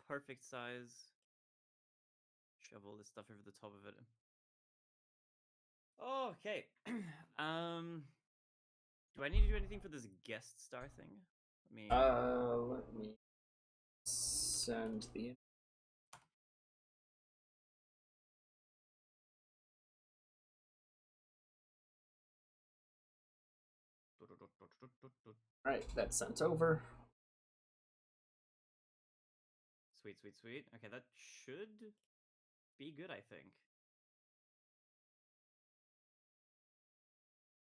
perfect size. Shove all this stuff over the top of it. Okay. Do I need to do anything for this guest star thing? Let me send the. All right, that's sent over. Sweet, sweet, sweet. Okay, that should be good, I think.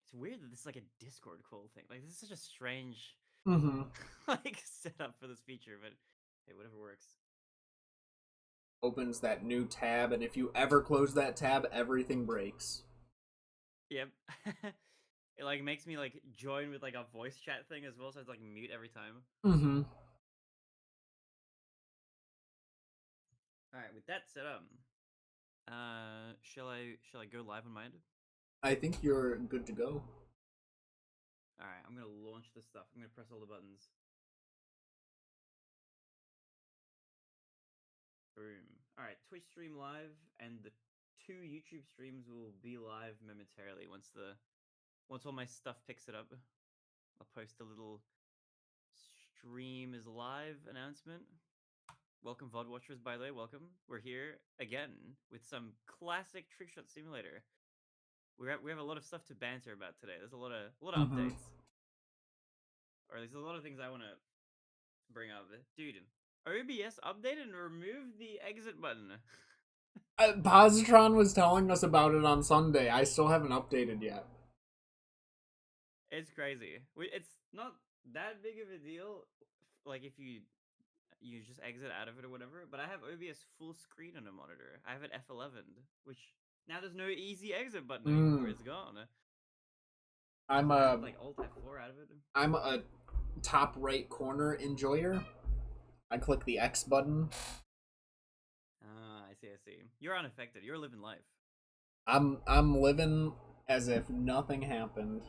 It's weird that this is like a Discord call thing. Like, this is such a strange like setup for this feature, but hey, whatever works. Opens that new tab, and if you ever close that tab, everything breaks. Yep. It like makes me like join with like a voice chat thing as well, so it's like mute every time. Alright, with that set up, shall I go live on mine? I think you're good to go. Alright, I'm gonna launch this stuff. I'm gonna press all the buttons. Boom. Alright, Twitch stream live, and the 2 YouTube streams will be live momentarily once all my stuff picks it up. I'll post a little stream is live announcement. Welcome, VOD watchers, by the way, welcome. We're here again with some classic Trickshot Simulator. We have a lot of stuff to banter about today. There's a lot of updates. Or there's a lot of things I want to bring up. Dude, OBS updated and removed the exit button. Positron was telling us about it on Sunday. I still haven't updated yet. It's crazy. It's not that big of a deal, like if you just exit out of it or whatever, but I have OBS full screen on a monitor. I have it F11, which now there's no easy exit button anymore. It's gone. I'm like Alt F4 out of it. I'm a top right corner enjoyer. I click the X button. I see. You're unaffected. You're living life. I'm living as if nothing happened.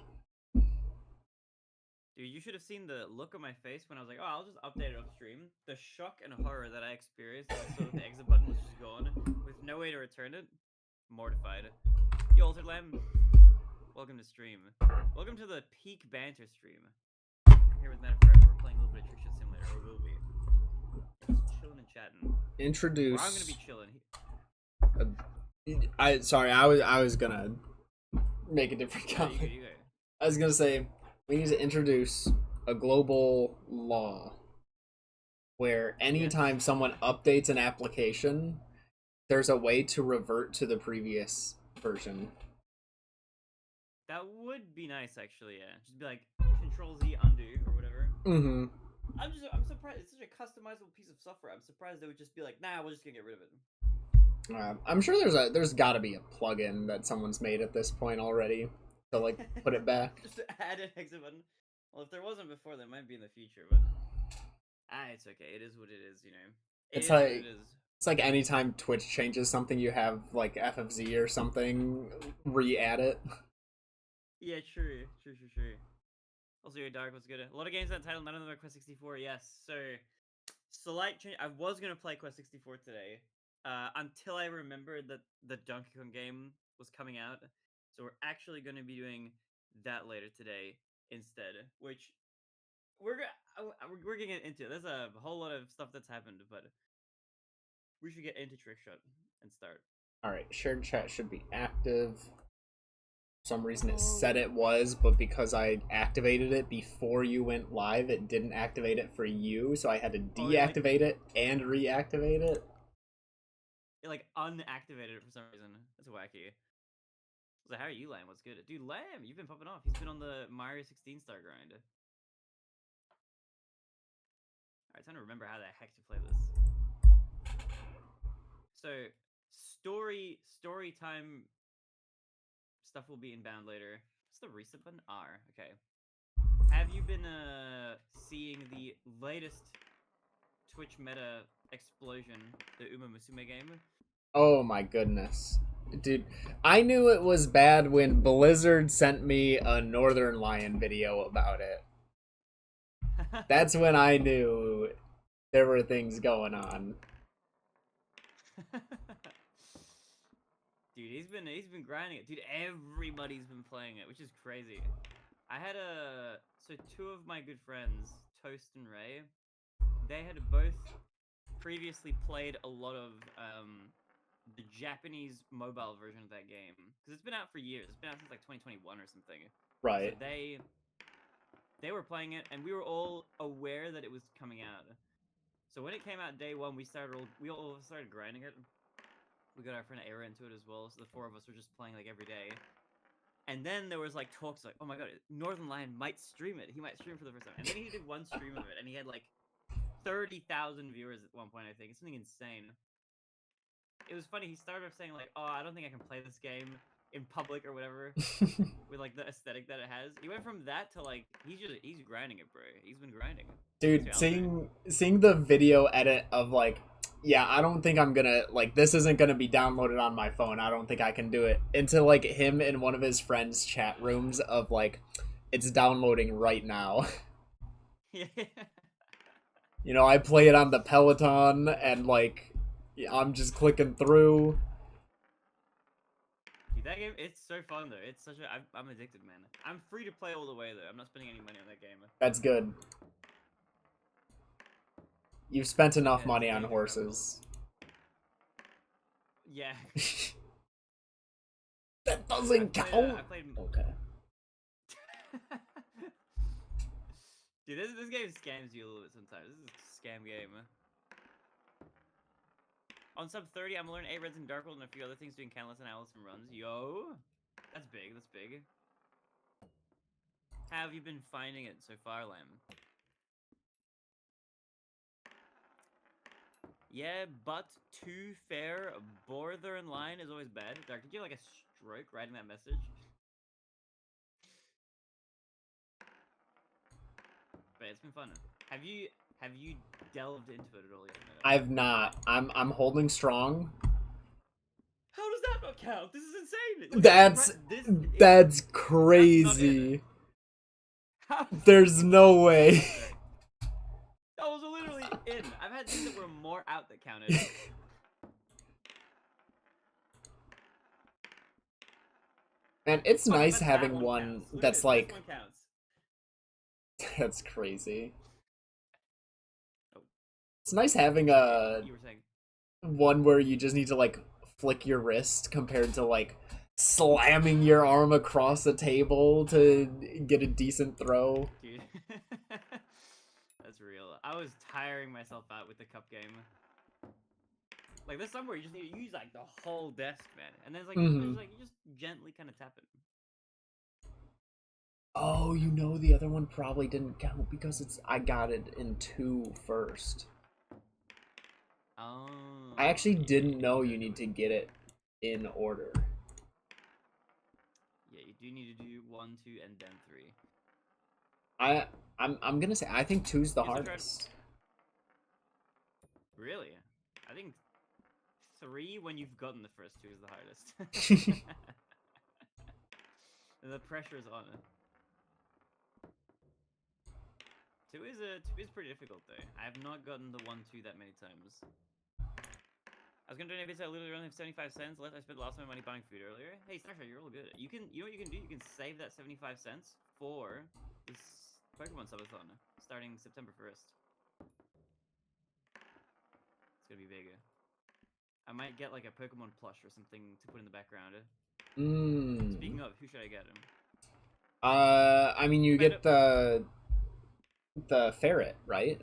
Dude, you should have seen the look on my face when I was like, oh, I'll just update it off stream. The shock and horror that I experienced when I saw that the exit button was just gone with no way to return it. Mortified. Yo, Altered Lamb. Welcome to stream. Welcome to the peak banter stream. I'm here with Matt Forever. We're playing a little bit of Trickshot Simulator, or will be. Just chilling and chatting. Introduce. Or I'm gonna be chilling. I was gonna make a different comment. You go. I was gonna say we need to introduce a global law where anytime someone updates an application, there's a way to revert to the previous version. That would be nice, actually. Yeah, just be like Control Z undo or whatever. I'm surprised. It's such a customizable piece of software. I'm surprised they would just be like, nah, we're just gonna get rid of it. I'm sure there's got to be a plugin that someone's made at this point already to like put it back. Just to add an exit button. Well, if there wasn't before, there might be in the future, but it's okay. It is what it is, you know. It's like anytime Twitch changes something, you have like FFZ or something re-add it. Yeah, true. Also, your Dark was good. A lot of games that title, none of them are Quest 64. Yes, so slight change. I was gonna play Quest 64 today, until I remembered that the Donkey Kong game was coming out. So we're actually going to be doing that later today instead, which we're getting into. There's a whole lot of stuff that's happened, but we should get into Trickshot and start. All right, shared chat should be active. For some reason it said it was, but because I activated it before you went live, it didn't activate it for you, so I had to deactivate it and reactivate it. It like unactivated it for some reason. That's wacky. I was like, how are you, Lamb? What's good? Dude, Lamb, you've been popping off. He's been on the Mario 16 star grind. Alright, time to remember how the heck to play this. So, story time stuff will be inbound later. What's the reset button? R. Okay. Have you been seeing the latest Twitch meta explosion, the Uma Musume game? Oh my goodness. Dude, I knew it was bad when Blizzard sent me a Northern Lion video about it. That's when I knew there were things going on. Dude, he's been grinding it. Dude, everybody's been playing it, which is crazy. I had so two of my good friends, Toast and Ray, they had both previously played a lot of the Japanese mobile version of that game because it's been out for years. It's been out since like 2021 or something. So Right. they were playing it, and we were all aware that it was coming out. So when it came out day one, we all started grinding it. We got our friend Era into it as well. So the four of us were just playing like every day. And then there was like talks like, oh my god, Northern Lion might stream it. He might stream for the first time. And then he did one stream of it, and he had like 30,000 viewers at one point. I think it's something insane. It was funny. He started off saying like, "Oh, I don't think I can play this game in public or whatever," with like the aesthetic that it has. He went from that to like he's grinding it, bro. He's been grinding. Dude, seeing the video edit of like, yeah, I don't think I'm gonna like this isn't gonna be downloaded on my phone. I don't think I can do it. Into like him in one of his friends' chat rooms of like, it's downloading right now. Yeah. You know, I play it on the Peloton and like, I'm just clicking through. Dude, that game, it's so fun though. It's such a I'm addicted, man. I'm free to play all the way though. I'm not spending any money on that game. That's good. You've spent Yeah, enough it's money a on daily rabbit hole. horses. Yeah. That doesn't count. I played. Okay. Dude, this game scams you a little bit sometimes. This is a scam game. On sub 30, I'm learning 8 reds and dark world and a few other things doing countless and Allison runs. Yo! That's big, that's big. How have you been finding it so far, Lamb? Yeah, but too fair, border in line is always bad. Dark, did you have like a stroke writing that message? But it's been fun. Have you delved into it at all yet? I've not. I'm holding strong. How does that not count? This is insane. That's crazy. There's no way. That was literally in. I've had things that were more out that counted. And it's Okay, nice but having that one counts. that's like. This one counts. That's crazy. Oh. It's nice having a You were saying one where you just need to like flick your wrist compared to like slamming your arm across the table to get a decent throw. dude. That's real. I was tiring myself out with the cup game. Like there's somewhere you just need to use like the whole desk, man. And then it's like, Mm-hmm. you just gently kind of tap it. Oh, you know the other one probably didn't count because I got it in 2 first. Oh. I actually didn't know you need to get it in order. Yeah, you do need to do 1, 2, and then 3. I'm gonna say I think 2's the hardest. Really? I think 3 when you've gotten the first 2 is the hardest. The pressure is on it. 2 is pretty difficult though. I have not gotten the 1, 2 that many times. I was gonna do an episode. I literally only have 75 cents left. I spent lots of my money buying food earlier. Hey, Starshine, you're all good. You know what you can do? You can save that 75 cents for this Pokemon subathon starting September 1st. It's gonna be bigger. I might get like a Pokemon plush or something to put in the background. Speaking of, who should I get? I mean, you get the ferret, right?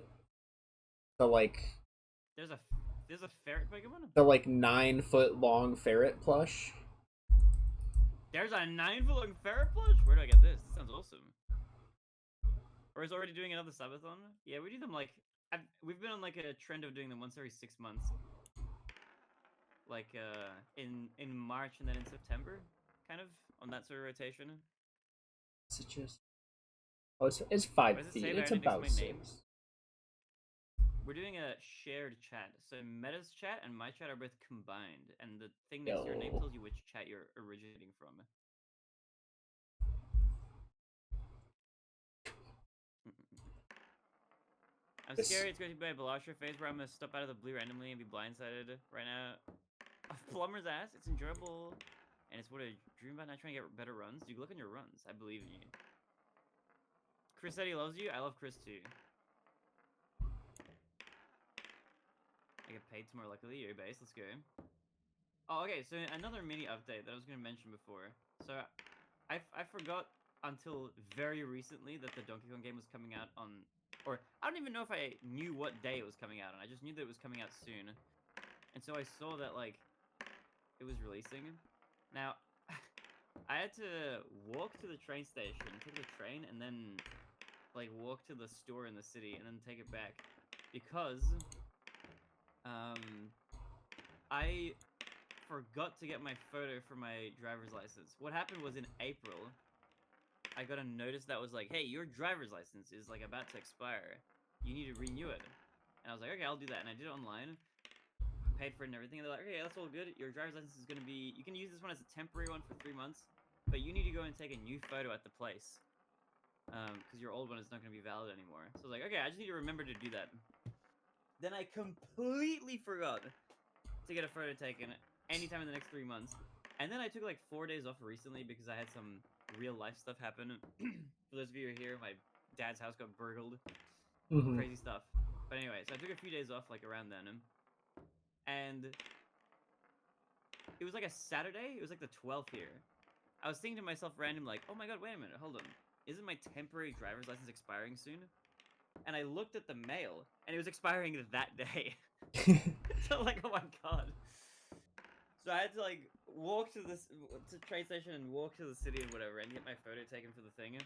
The like. There's a ferret Pokemon? The like 9-foot long ferret plush. There's a 9-foot long ferret plush? Where do I get this? This sounds awesome. Or is already doing another subathon? Yeah, we do them like we've been on like a trend of doing them once every 6 months. Like in March and then in September, kind of on that sort of rotation. Is it just? Oh, it's 5 feet. It's about 6. We're doing a shared chat. So Meta's chat and my chat are both combined, and the thing next to your name tells you which chat you're originating from. I'm This scared it's going to be a Balasher phase where I'm going to step out of the blue randomly and be blindsided right now. A plumber's ass, it's enjoyable. And it's what I dream about, not trying to get better runs. You look on your runs. I believe in you. Chris said he loves you. I love Chris too. I get paid tomorrow, luckily. Yo, base, let's go. Oh, okay, so another mini update that I was going to mention before. So, I forgot until very recently that the Donkey Kong game was coming out on... Or, I don't even know if I knew what day it was coming out on. I just knew that it was coming out soon. And so I saw that, like, it was releasing. Now, I had to walk to the train station, take the train, and then, like, walk to the store in the city, and then take it back. Because, I forgot to get my photo for my driver's license. What happened was in April, I got a notice that was like, hey, your driver's license is, like, about to expire. You need to renew it. And I was like, okay, I'll do that. And I did it online. Paid for it and everything. And they're like, okay, that's all good. Your driver's license is going to be... You can use this one as a temporary one for 3 months. But you need to go and take a new photo at the place. Because your old one is not going to be valid anymore. So I was like, okay, I just need to remember to do that. Then I completely forgot to get a photo taken anytime in the next 3 months. And then I took like 4 days off recently because I had some real life stuff happen. For those of you who are here, my dad's house got burgled. Crazy stuff. But anyway, so I took a few days off like around then. And it was like a Saturday. It was like the 12th here. I was thinking to myself random like, oh my god, wait a minute, hold on. Isn't my temporary driver's license expiring soon? And I looked at the mail, and it was expiring that day. So like, oh my god. So I had to like walk to this train station and walk to the city and whatever, and get my photo taken for the thing,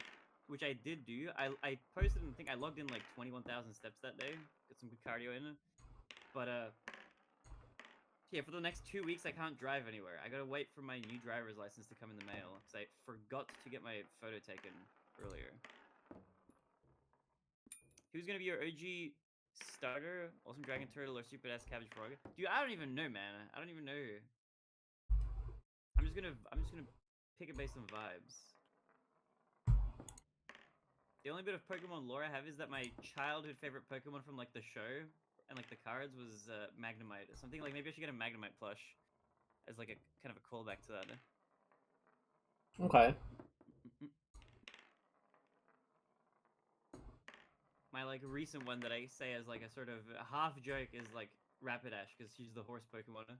which I did do. I posted and think I logged in like 21,000 steps that day. Got some good cardio in. But yeah, for the next 2 weeks I can't drive anywhere. I gotta wait for my new driver's license to come in the mail because I forgot to get my photo taken earlier. Who's gonna be your OG starter? Awesome Dragon Turtle or Stupid Ass Cabbage Frog? Dude, I don't even know, man. I don't even know. I'm just gonna pick it based on vibes. The only bit of Pokemon lore I have is that my childhood favorite Pokemon from like the show and like the cards was Magnemite or something. Like maybe I should get a Magnemite plush as like a kind of a callback to that. Okay. My like recent one that I say as like a sort of half joke is like Rapidash because she's the horse Pokemon.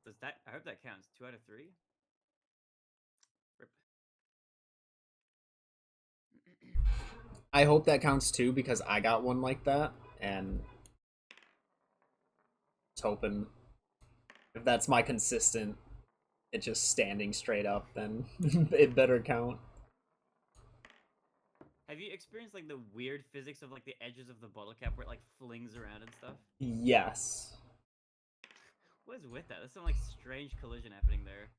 Does that? I hope that counts. 2 out of 3. Rip. I hope that counts too because I got one like that, and it's hoping if that's my consistent, it's just standing straight up, then it better count. Have you experienced like the weird physics of like the edges of the bottle cap where it like flings around and stuff? Yes. What is with that? There's some like strange collision happening there.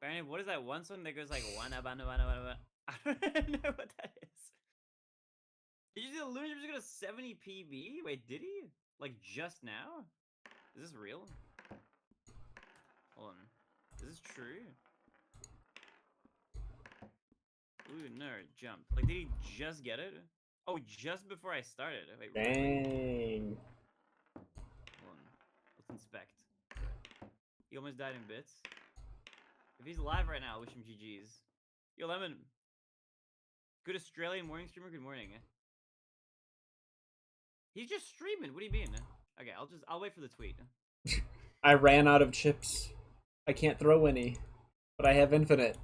Barinade, what is that one song that goes like wana bana wana wana? I don't know what that is. Did you see the Lunar just got a 70 PB? Wait, did he? Like just now? Is this real? Hold on. Is this true? Ooh, no, jump. Like, did he just get it? Oh, just before I started. Wait, Dang. really? Hold on. Let's inspect. He almost died in bits. If he's live right now, I'll wish him GG's. Yo, Lemon. Good Australian morning streamer, good morning. He's just streaming. What do you mean? Okay, I'll wait for the tweet. I ran out of chips. I can't throw any, but I have infinite.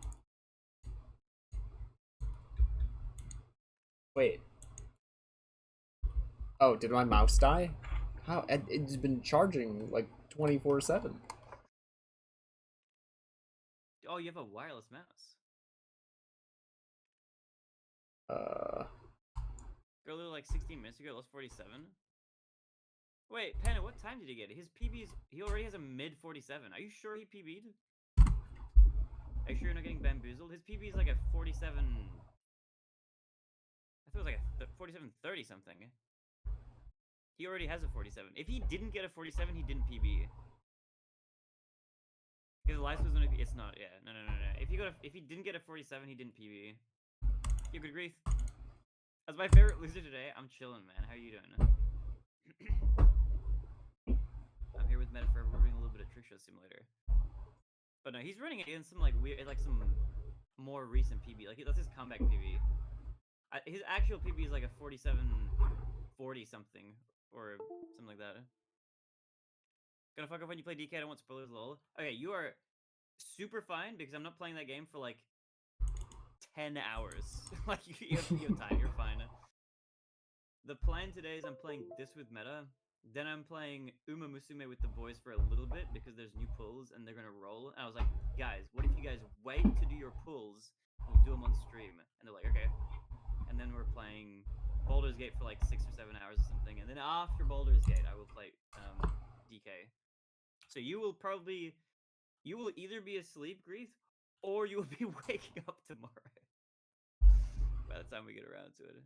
Wait. Oh, did my mouse die? How? It's been charging like 24/7. Oh, you have a wireless mouse. Girl, like 16 minutes ago, lost 47. Wait, Panda, what time did he get it? His PB's... He already has a mid 47. Are you sure he PB'd? Are you sure you're not getting bamboozled? His PB is like a 47... I thought it was like a 47-30 something. He already has a 47. If he didn't get a 47, he didn't PB. Because life was only. It's not. Yeah. No. If he didn't get a 47, he didn't PB. You good grief. That's my favorite loser today. I'm chilling, man. How are you doing? I'm here with Meta Forever. We're doing a little bit of Trickshot Simulator. But no, he's running against some like weird, like some more recent PB. Like that's his comeback PB. His actual PB is like a 47-40 something or something like that. Gonna fuck up when you play DK. I don't want spoilers, lol. Okay, you are super fine because I'm not playing that game for like 10 hours. Like you have time. You're fine. The plan today is I'm playing this with Meta. Then I'm playing Uma Musume with the boys for a little bit because there's new pulls and they're gonna roll. And I was like, guys, what if you guys wait to do your pulls? We'll do them on stream. And they're like, okay. And then we're playing Baldur's Gate for like 6 or 7 hours or something. And then after Baldur's Gate, I will play DK. So you will either be asleep, Grief, or you will be waking up tomorrow by the time we get around to it.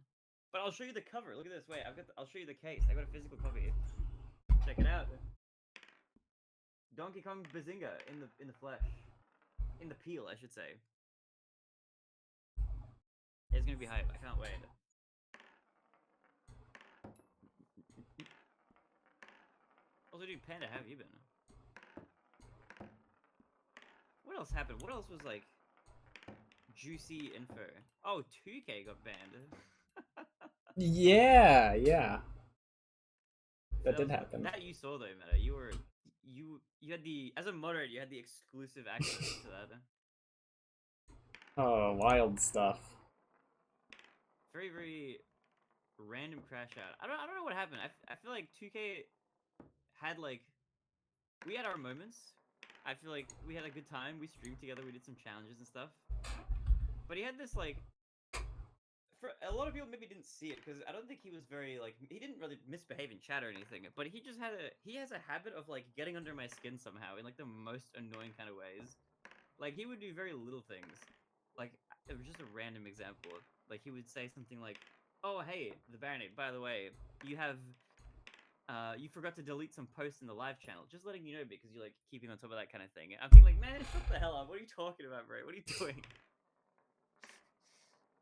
But I'll show you the cover. Look at this. Wait, I'll show you the case. I got a physical copy. Check it out. Donkey Kong Bazinga in the flesh, in the peel, I should say. It's gonna be hype. I can't wait. Also, dude, Panda, how have you been? What else happened? What else was like juicy info? Oh, 2K got banned. Yeah. That did happen. That you saw though, Meta. You had as a moderator, you had the exclusive access to that. Oh, wild stuff. Very, very random crash out. I don't know what happened. I feel like 2K had like we had our moments. I feel like we had a good time. We streamed together. We did some challenges and stuff. But he had this like. For a lot of people maybe didn't see it because I don't think he was very like he didn't really misbehave in chat or anything, but he has a habit of like getting under my skin somehow in like the most annoying kind of ways. Like he would do very little things. Like it was just a random example. Like he would say something like, "Oh hey, the Barinade, by the way, you forgot to delete some posts in the live channel. Just letting you know because you're like keeping on top of that kind of thing." And I'm thinking like, man, shut the hell up. What are you talking about, bro? What are you doing?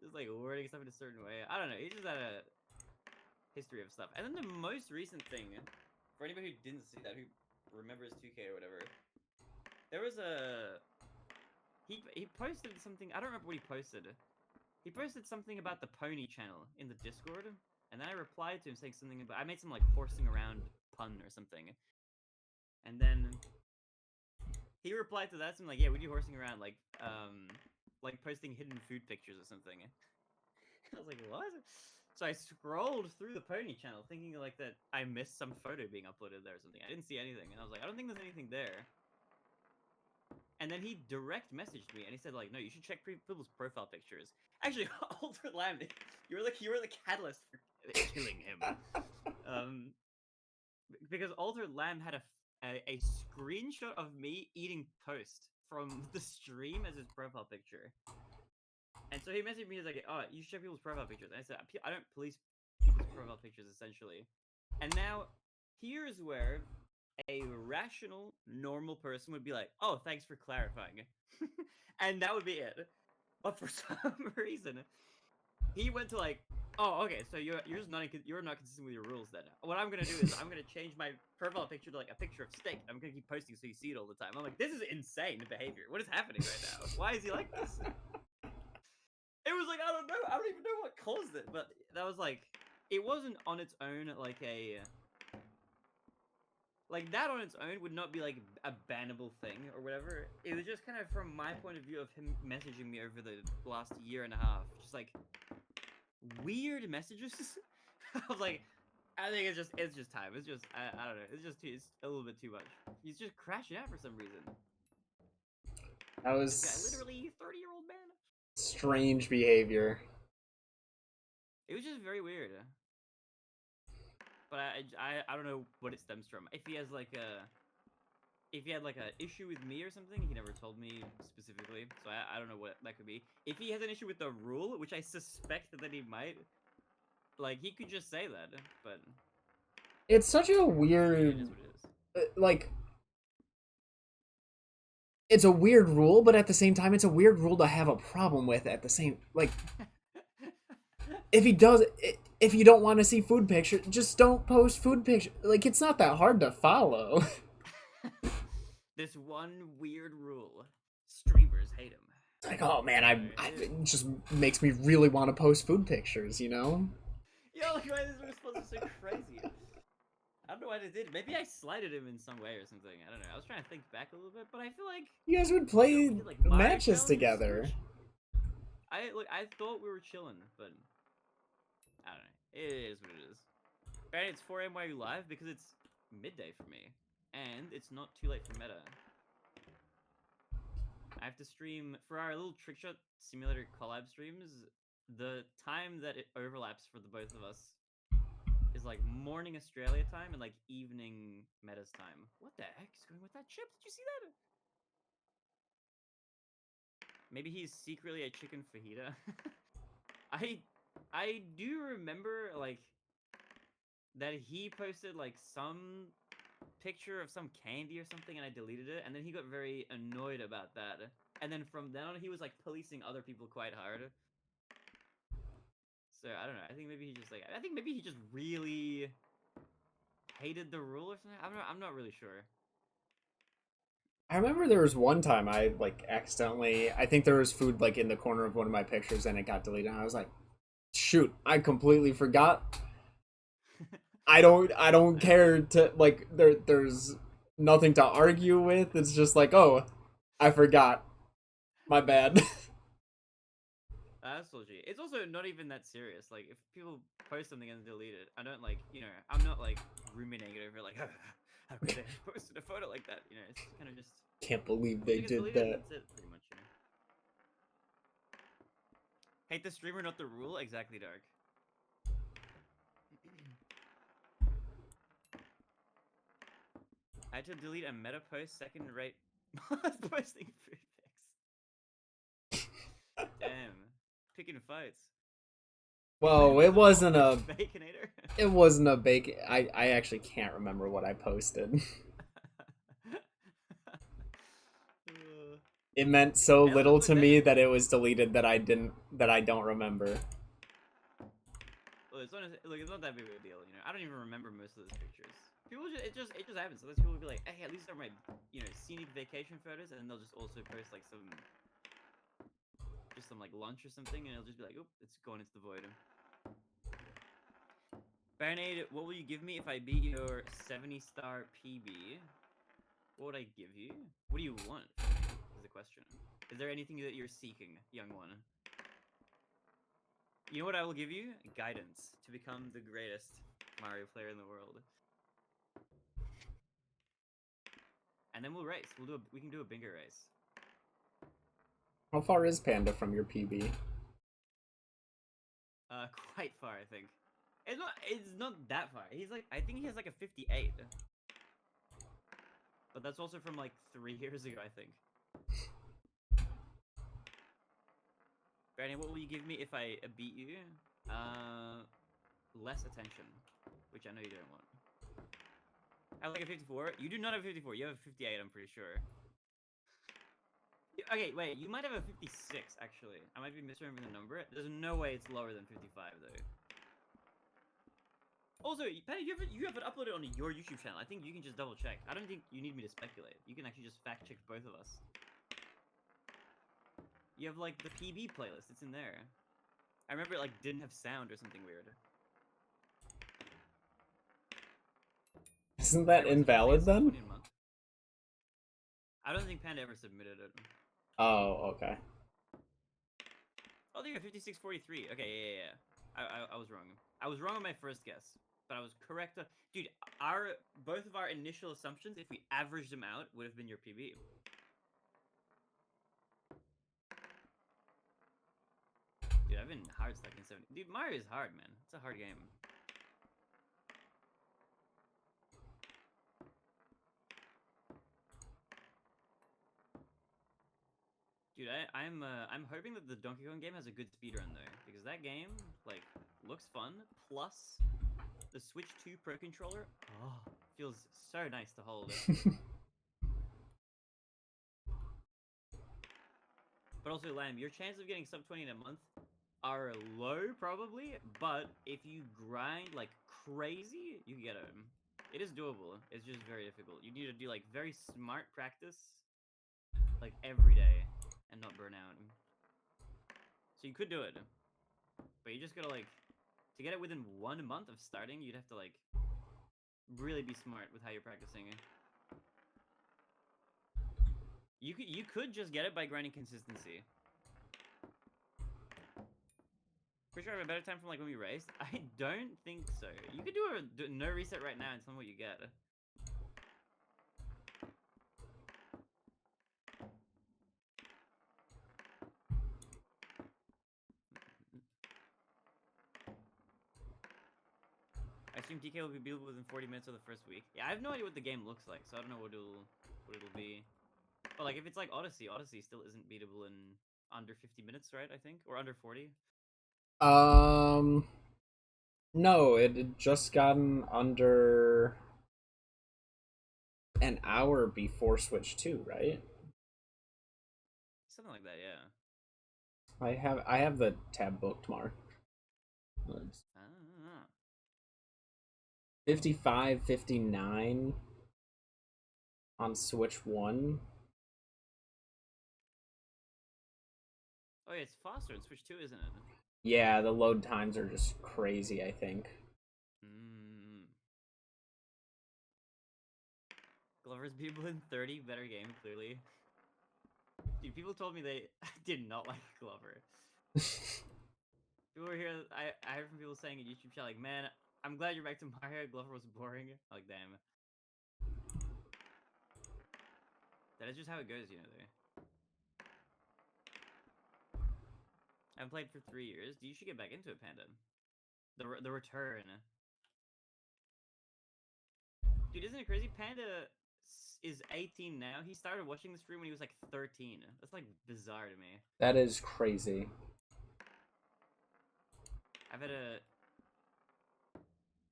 Just like wording stuff in a certain way. I don't know. He just had a history of stuff. And then the most recent thing, for anybody who didn't see that, who remembers 2K or whatever, there was a he posted something. I don't remember what he posted. He posted something about the Pony channel in the Discord, and then I replied to him saying something about I made some like horsing around pun or something, and then he replied to that something like, "Yeah, we do horsing around like posting hidden food pictures or something." I was like, what? So I scrolled through the Pony channel thinking like that I missed some photo being uploaded there or something. I didn't see anything. And I was like, I don't think there's anything there. And then he direct messaged me and he said like, no, you should check people's profile pictures. Actually, Altered Lamb, you were the catalyst for killing him. Because Altered Lamb had a screenshot of me eating toast from the stream as his profile picture. And so he messaged me, he's like, oh, you should check people's profile pictures. And I said, I don't police people's profile pictures, essentially. And now, here's where a rational, normal person would be like, oh, thanks for clarifying. And that would be it. But for some reason, he went to like, oh, okay, so you're not consistent with your rules then. What I'm gonna do is I'm gonna change my profile picture to like a picture of steak. I'm gonna keep posting so you see it all the time. I'm like, this is insane behavior. What is happening right now? Why is he like this? It was like, I don't know. I don't even know what caused it. But that was like, it wasn't on its own like a... Like, that on its own would not be like a bannable thing or whatever. It was just kind of from my point of view of him messaging me over the last year and a half. Just like, weird messages. I was like, I think it's just time. It's just, I don't know. It's a little bit too much. He's just crashing out for some reason. That was... This guy, literally 30-year-old man. Strange behavior. It was just very weird. But I don't know what it stems from. If he had like a issue with me or something, he never told me specifically. So I don't know what that could be. If he has an issue with the rule, which I suspect that he might, like he could just say that. But it's such a weird, it is what it is. like, it's a weird rule, but at the same time, it's a weird rule to have a problem with. At the same, like, if he does, if you don't want to see food pictures, just don't post food pictures. Like, it's not that hard to follow. This one weird rule. Streamers hate him. It's like, oh man, It, it just makes me really want to post food pictures, you know? yo, like why this response is so crazy. I don't know why they did. Maybe I slighted him in some way or something. I don't know. I was trying to think back a little bit, but I feel like You guys would you know, play we did like Mario matches challenges. together. I thought we were chilling, but I don't know. It is what it is. Right, it's 4 a.m. while you live because it's midday for me, and it's not too late for meta. I have to stream for our little Trickshot simulator collab streams. The time that it overlaps for the both of us is like morning Australia time and like evening Meta's time. What the heck is going with that chip? Did you see that? Maybe he's secretly a chicken fajita. I I do remember like that he posted like some picture of some candy or something and I deleted it, and then he got very annoyed about that. And then from then on he was like policing other people quite hard. So I don't know. I think maybe he just like I think maybe he just really hated the rule or something. I'm not really sure. I remember there was one time I like accidentally. I think there was food like in the corner of one of my pictures, and it got deleted. And I was like, "Shoot! I completely forgot." I don't care to like. There's nothing to argue with. It's just like, oh, I forgot. My bad. That's legit. It's also not even that serious. Like if people post something and delete it, I don't like I'm not like ruminating over like how could they have posted a photo like that? It's kind of just Can't believe once they it gets did deleted, that. that's it pretty much. Hate the streamer, not the rule. Exactly, Dark. I had to delete a meta post second rate posting food pics. Damn, picking fights. Well, it wasn't a Baconator. it wasn't a bake. I actually can't remember what I posted. It meant so Hey, little look, to me that it was deleted that I don't remember. Well, it's not that big of a deal. I don't even remember most of those pictures. People it just happens. Sometimes people will be like, "Hey, at least they're my scenic vacation photos," and then they'll just also post like some like lunch or something, and it'll just be like, "Oop, it's gone into the void." Barinade, what will you give me if I beat your 70-star PB? What would I give you? What do you want from me? Is the question. Is there anything that you're seeking, young one? You know what I will give you? Guidance to become the greatest Mario player in the world. And then we'll race. We can do a bingo race. How far is Panda from your PB? Quite far, I think. It's not that far. I think he has like a 58. But that's also from like 3 years ago, I think. Brandon, what will you give me if I beat you? Less attention, which I know you don't want. I have like a 54. You do not have a 54. You have a 58, I'm pretty sure. Okay, wait. You might have a 56, actually. I might be misremembering the number. There's no way it's lower than 55, though. Also, Penny, you have it uploaded on your YouTube channel. I think you can just double check. I don't think you need me to speculate. You can actually just fact check both of us. You have like the PB playlist. It's in there. I remember it like didn't have sound or something weird. Isn't that invalid then? I don't think Panda ever submitted it. Oh, okay. Oh, they got 5643. Okay, yeah. I was wrong. I was wrong on my first guess, but I was correct. Dude, both of our initial assumptions, if we averaged them out, would have been your PB. Dude, I've been hard stuck in 70. Dude, Mario is hard, man. It's a hard game. Dude, I'm hoping that the Donkey Kong game has a good speedrun though, because that game like looks fun. Plus, the Switch 2 Pro controller, feels so nice to hold. But also, Lamb, your chance of getting sub 20 in a month are low, probably. But if you grind like crazy, you can get them. It is doable. It's just very difficult. You need to do like very smart practice, like every day, and not burn out. So you could do it, but you just gotta like to get it within 1 month of starting. You'd have to like really be smart with how you're practicing. You could just get it by grinding consistency. Pretty sure I have a better time from like when we raced. I don't think so. You could do a no reset right now and tell me what you get. I assume DK will be beatable within 40 minutes of the first week. Yeah, I have no idea what the game looks like, so I don't know what it'll be. But like if it's like Odyssey still isn't beatable in under 50 minutes, right? I think, or under 40. No, it had just gotten under an hour before Switch 2, right? Something like that, yeah. I have the tab bookmark. Ah. 55, 59 on Switch 1. Oh yeah, it's faster in Switch 2, isn't it? Yeah, the load times are just crazy, I think. Glover's beatable in 30, better game, clearly. Dude, people told me they did not like Glover. People were here. I heard from people saying in YouTube chat like, "Man, I'm glad you're back to Mario. Glover was boring." Like, damn. That is just how it goes, you know. Though. I haven't played for 3 years. You should get back into it, Panda. The return. Dude, isn't it crazy? Panda is 18 now. He started watching the stream when he was like 13. That's like bizarre to me. That is crazy. I've had a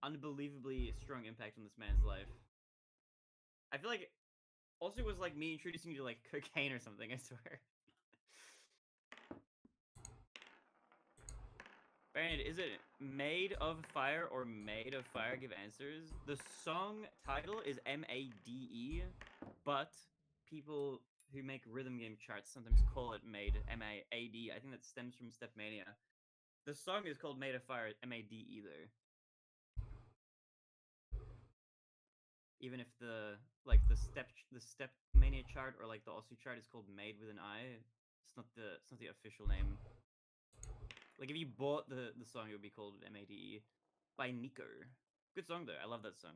unbelievably strong impact on this man's life. I feel like also it was like me introducing you to like cocaine or something, I swear. Barinade, is it Made of Fire or Made of Fire? Give answers. The song title is M-A-D-E, but people who make rhythm game charts sometimes call it Made, M-A-A-D. I think that stems from Stepmania. The song is called Made of Fire, M-A-D-E though. Even if the Stepmania chart or like the Osu chart is called Made with an I, it's not the official name. Like if you bought the song, it would be called M-A-D-E by Nico. Good song though. I love that song.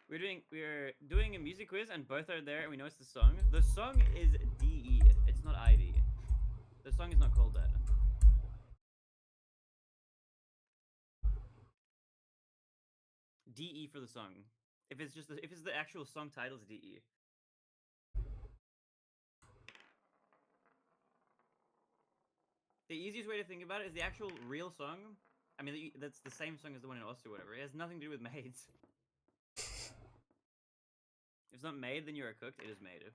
We're doing a music quiz and both are there and we know it's the song. The song is D-E. It's not I-D. The song is not called that. D-E for the song. If it's the actual song title, it's D-E. The easiest way to think about it is the actual real song. I mean, that's the same song as the one in Osu or whatever. It has nothing to do with maids. If it's not made, then you are cooked. It is made.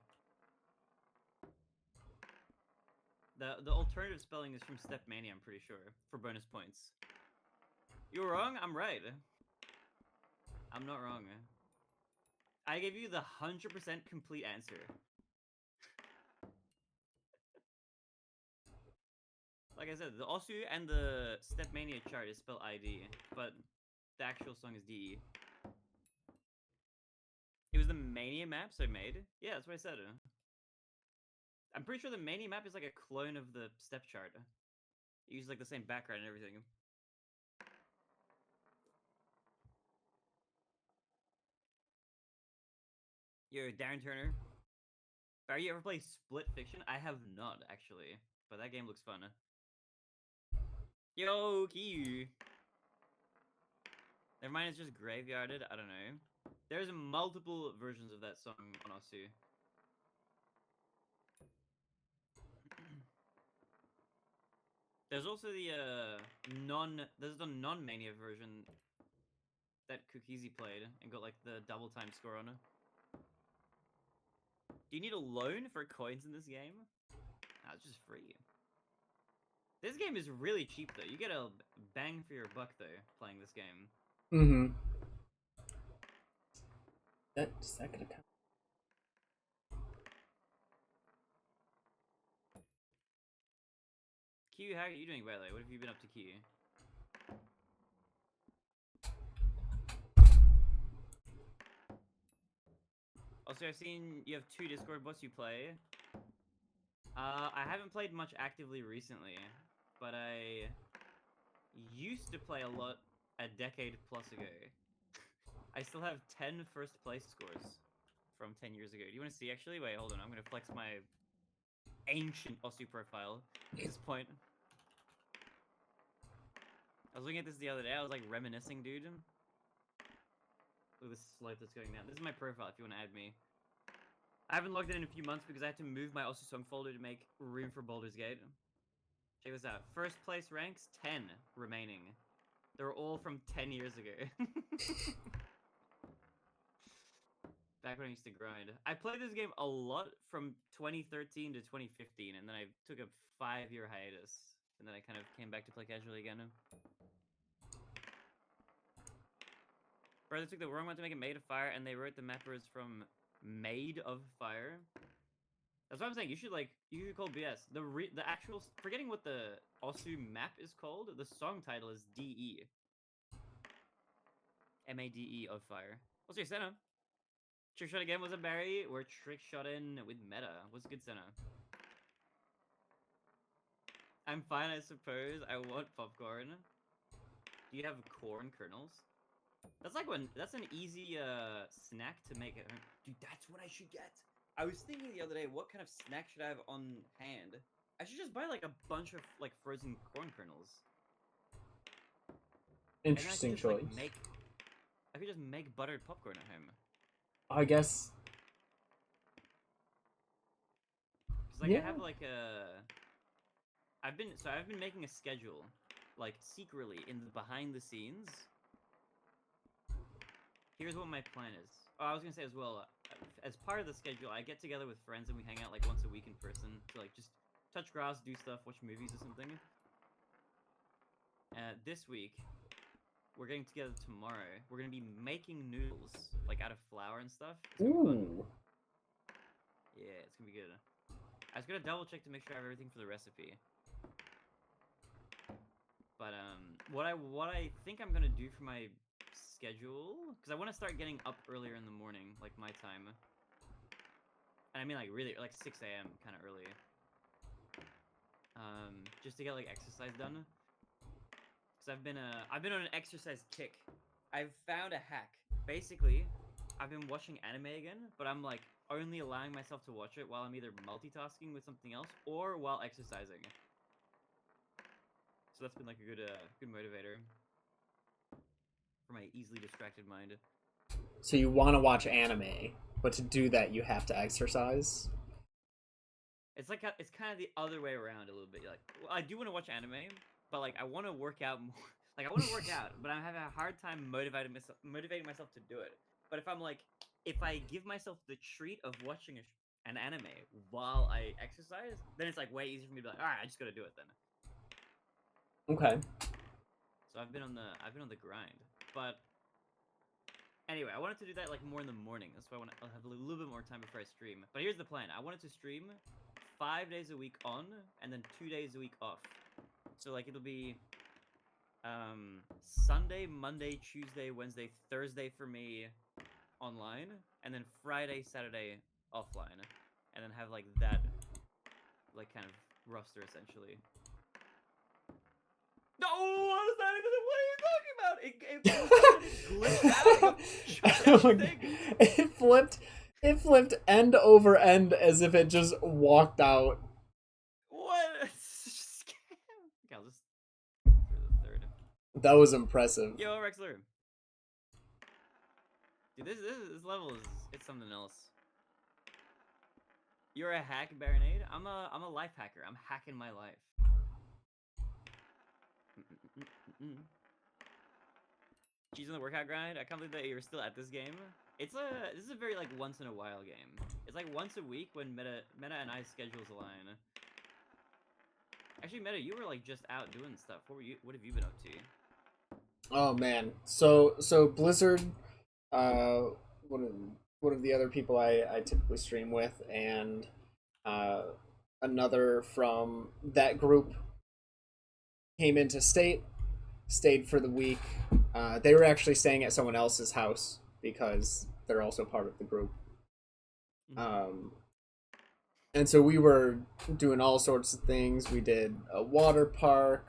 The alternative spelling is from Stepmania, I'm pretty sure, for bonus points. You're wrong? I'm right. I'm not wrong. I gave you the 100% complete answer. Like I said, the Osu and the Stepmania chart is spelled ID, but the actual song is DE. It was the Mania maps I made? Yeah, that's what I said. I'm pretty sure the Mania map is like a clone of the step chart. It uses like the same background and everything. Yo, Darren Turner. Are you ever play Split Fiction? I have not, actually. But that game looks fun. Yo, Kiyu. Never mind, it's just graveyarded. I don't know. There's multiple versions of that song on Osu. There's also the there's the non-Mania version that Cookiezi played and got like the double time score on it. Do you need a loan for coins in this game? Nah, it's just free. This game is really cheap though. You get a bang for your buck though playing this game. Mm-hmm. Is that gonna count? Q, how are you doing by the way? What have you been up to, Q? Also, I've seen you have 2 Discord bots you play. I haven't played much actively recently, but I used to play a lot a decade plus ago. I still have 10 first place scores from 10 years ago. Do you want to see actually? Wait, hold on. I'm going to flex my ancient Aussie profile at this point. I was looking at this the other day. I was like reminiscing, dude. Look at this slope that's going down. This is my profile if you want to add me. I haven't logged in a few months because I had to move my Aussie song folder to make room for Baldur's Gate. Check this out. First place ranks, 10 remaining. They're all from 10 years ago. Back when I used to grind. I played this game a lot from 2013 to 2015, and then I took a 5-year hiatus. And then I kind of came back to play casually again. Bro, they took the wrong one to make it Made of Fire, and they wrote the mappers from Made of Fire. That's what I'm saying. You should call BS. The actual, forgetting what the Osu map is called, the song title is DE. MADE of Fire. What's your Senna? Trickshot again was a Barry. We're trickshotting with meta. What's good, Senna? I'm fine, I suppose. I want popcorn. Do you have corn kernels? That's an easy snack to make at home. Dude, that's what I should get. I was thinking the other day, what kind of snack should I have on hand? I should just buy like a bunch of like frozen corn kernels. Interesting choice. I could just make buttered popcorn at home. I guess. Cause like I have like I've been making a schedule, like secretly in the behind the scenes. Here's what my plan is. Oh, I was gonna say as well, as part of the schedule, I get together with friends and we hang out like once a week in person to like just touch grass, do stuff, watch movies or something. This week, we're getting together tomorrow. We're gonna be making noodles, like out of flour and stuff. It's gonna be fun. Yeah, it's gonna be good. I was gonna double check to make sure I have everything for the recipe. But what I think I'm gonna do for my schedule, because I want to start getting up earlier in the morning, like my time. And I mean like really like 6 a.m. kind of early. Just to get like exercise done. Because I've been on an exercise kick. I've found a hack. Basically, I've been watching anime again, but I'm like only allowing myself to watch it while I'm either multitasking with something else or while exercising. So that's been like a good motivator for my easily distracted mind. So you want to watch anime, but to do that you have to exercise? It's like it's kind of the other way around a little bit. Like, well, I do want to watch anime, but like I want to work out more. Like I want to work out, but I'm having a hard time motivating myself to do it. But if I give myself the treat of watching an anime while I exercise, then it's like way easier for me to be like, all right, I just gotta do it then. Okay. So I've been on the grind, but anyway, I wanted to do that like more in the morning. That's why I'll have a little bit more time before I stream. But here's the plan: I wanted to stream 5 days a week on, and then 2 days a week off. So like it'll be Sunday, Monday, Tuesday, Wednesday, Thursday for me online, and then Friday, Saturday offline, and then have like that like kind of roster essentially. No, what is that? What are you talking about? It flipped end over end as if it just walked out. What? Okay, I'll just through the third. That was impressive. Yo, Rexler. Dude, this level it's something else. You're a hack, Barinade? I'm a life hacker. I'm hacking my life. She's on the workout grind. I can't believe that you're still at this game. This is a very like once in a while game. It's like once a week when Meta and I schedules align. Actually, Meta, you were like just out doing stuff. What have you been up to? Oh man, so Blizzard, uh, one of one of the other people I typically stream with, and uh, another from that group came into state, stayed for the week. They were actually staying at someone else's house because they're also part of the group. Mm-hmm. Um, and so we were doing all sorts of things. We did a water park.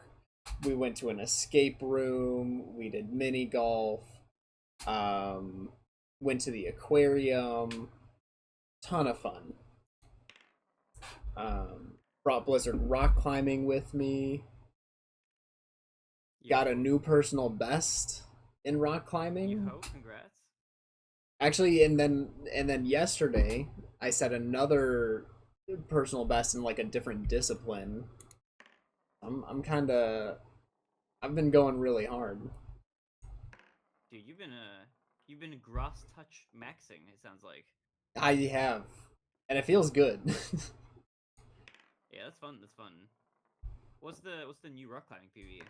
We went to an escape room. We did mini golf. Um, Went to the aquarium. Ton of fun. Brought Blizzard rock climbing with me. Got a Yo, new personal best in rock climbing. congrats. Actually, and then yesterday I set another personal best in like a different discipline. I'm kind of I've been going really hard. Dude, you've been grass touch maxing. It sounds like. I have, and it feels good. Yeah, that's fun. That's fun. What's the new rock climbing PB?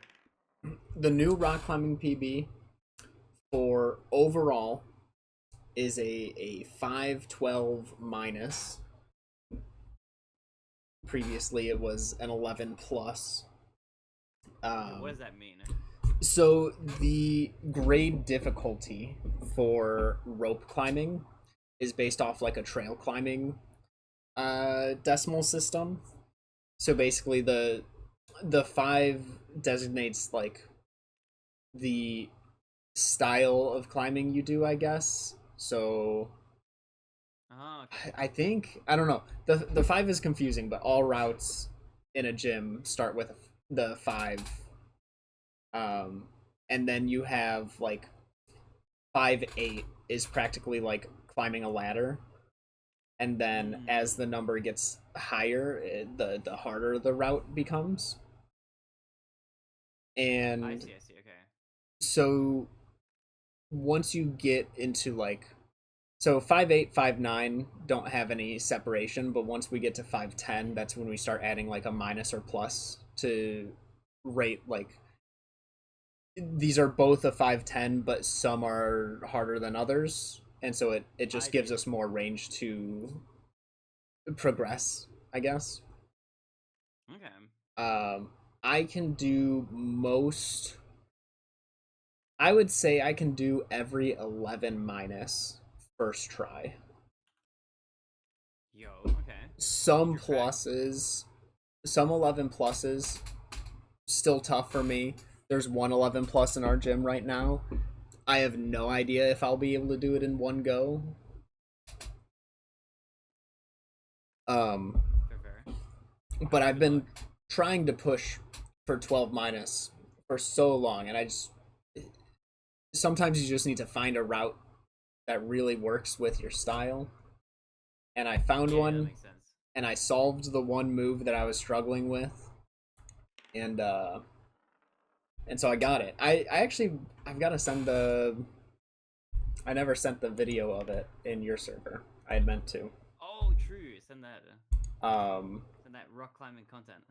The new rock climbing PB for overall is a 512 minus. Previously, it was an 11 plus. What does that mean? So the grade difficulty for rope climbing is based off like a trail climbing decimal system. So basically the 5 designates like the style of climbing you do, I guess. So Oh, okay. I think I don't know. The 5 is confusing, but all routes in a gym start with the 5. Um and then you have like 5-8 is practically like climbing a ladder, and then as the Mm, number gets higher, the harder the route becomes. I And see. I see. Okay. so once you get into like, so 5-8, 5-9 don't have any separation, but once we get to 5-10, that's when we start adding like a minus or plus to rate like these are both a 5-10, but some are harder than others, and so it I just gives see. us more range to progress, I guess. Okay. um I can do most, I would say I can do every 11 minus first try. Yo. Okay. Some You're cracked. pluses, some 11 pluses, still tough for me. There's one 11 plus in our gym right now. I have no idea if I'll be able to do it in one go. um Fair. Fair. but I've Good luck. been trying to push for 12 minus for so long, and I just sometimes you just need to find a route that really works with your style. And I found Yeah. That one, makes sense. and I solved the one move that I was struggling with, and so I got it. I actually I've got to send the I never sent the video of it in your server. I had meant to. Oh, true. Send that. Um, Send that rock climbing content.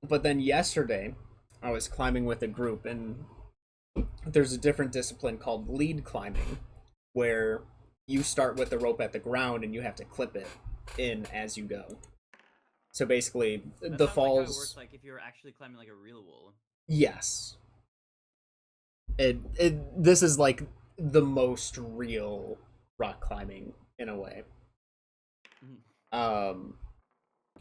but then yesterday, I was climbing with a group, and there's a different discipline called lead climbing, where you start with the rope at the ground and you have to clip it in as you go. So basically, That the sounds like how it works. falls. Like if you're actually climbing like a real wall. Yes, this is like the most real rock climbing in a way. Mhm. Um,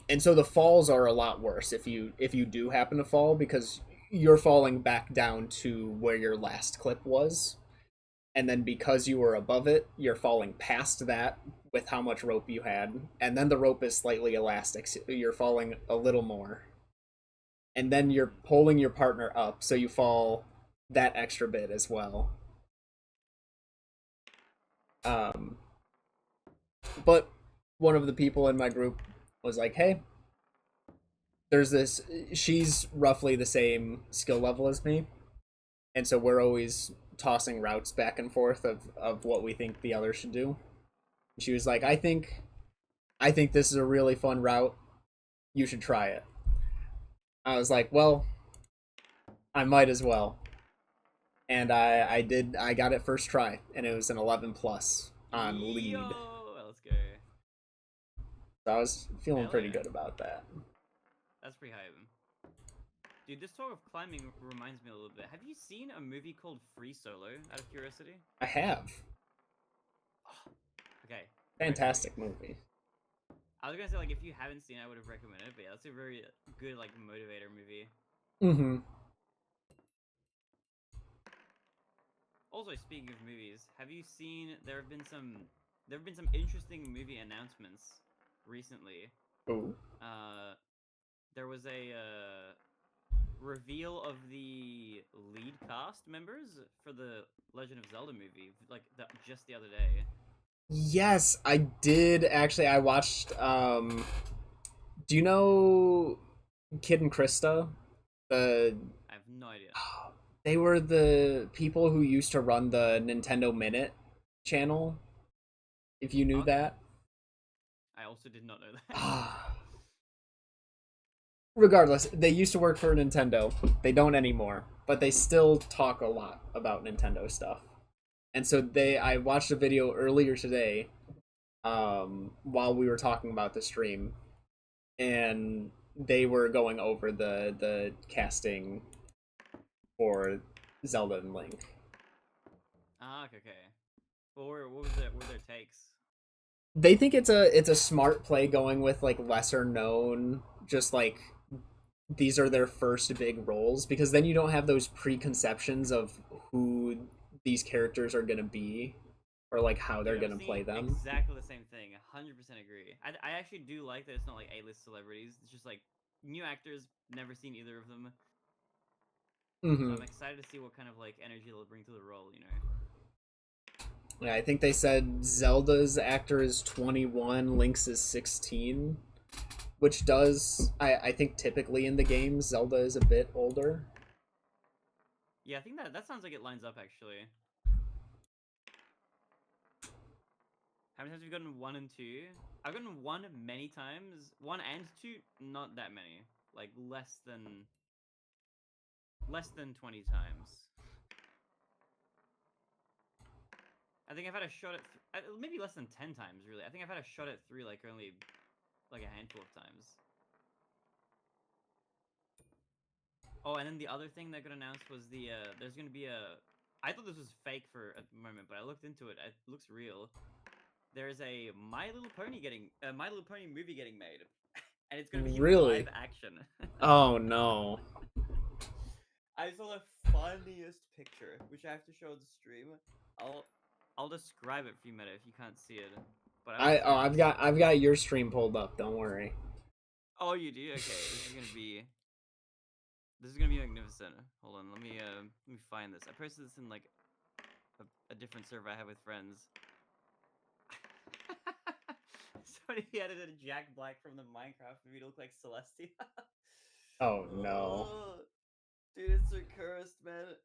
and so the falls are a lot worse if you do happen to fall, because you're falling back down to where your last clip was, and then because you were above it, you're falling past that with how much rope you had, and then the rope is slightly elastic, so you're falling a little more, and then you're Mm. pulling your partner up, so you fall that extra bit as well. um but one of the people in my group was like, hey, there's this, she's roughly the same skill level as me, and so we're always tossing routes back and forth of what we think the other should do. She was like, I think this is a really fun route. You should try it. I was like, well, I might as well. And I did. I got it first try, and it was an 11 plus on lead. Yo, let's go. So I was feeling Hell pretty yeah. good about that. That's pretty hype. Dude, this talk of climbing reminds me a little bit. Have you seen a movie called Free Solo, out of curiosity? I have. Oh, okay. Great movie. Fantastic movie. I was gonna say, like, if you haven't seen it, I would have recommended it, but yeah, that's a very good, like, motivator movie. Mm-hmm. Also, speaking of movies, have you seen there have been some interesting movie announcements recently. Ooh. There was a reveal of the lead cast members for the Legend of Zelda movie, like just the other day. Yes, I did actually. I watched. Do you know Kid and Krista? The I have no idea. They were the people who used to run the Nintendo Minute channel. If you knew Okay. that. I also did not know that. Regardless, they used to work for Nintendo. They don't anymore, but they still talk a lot about Nintendo stuff. And so I watched a video earlier today, while we were talking about the stream, and they were going over the casting for Zelda and Link. Okay. What were their takes? They think it's a smart play going with like lesser known, just like these are their first big roles, because then you don't have those preconceptions of who these characters are gonna be or like how they're gonna play them. Exactly the same thing. 100% agree. I actually do like that it's not like A-list celebrities. It's just like new actors, never seen either of them. So I'm excited to see what kind of like energy they'll bring to the role, you know. Yeah, I think they said Zelda's actor is 21, Link's is 16, which does I think typically in the game Zelda is a bit older. Yeah, I think that sounds like it lines up actually. How many times have you gotten 1 and 2? I've gotten 1 many times. 1 and 2, not that many. Like less than 20 times. I think I've had a shot at maybe less than 10 times really. I think I've had a shot at 3 like only like a handful of times. Oh, and then the other thing that got announced was there's gonna be a. I thought this was fake for a moment, but I looked into it. It looks real. There's a My Little Pony movie getting made, and it's gonna be Really? live action. Oh no. I saw the funniest picture, which I have to show on the stream. I'll describe it for you, Meta, if you can't see it. But I've got your stream pulled up. Don't worry. Oh, you do? Okay, this is gonna be magnificent. Hold on, let me find this. I posted this in like a different server I have with friends. Somebody edited Jack Black from the Minecraft movie to look like Celestia. Oh no. Dude, it's so cursed, man.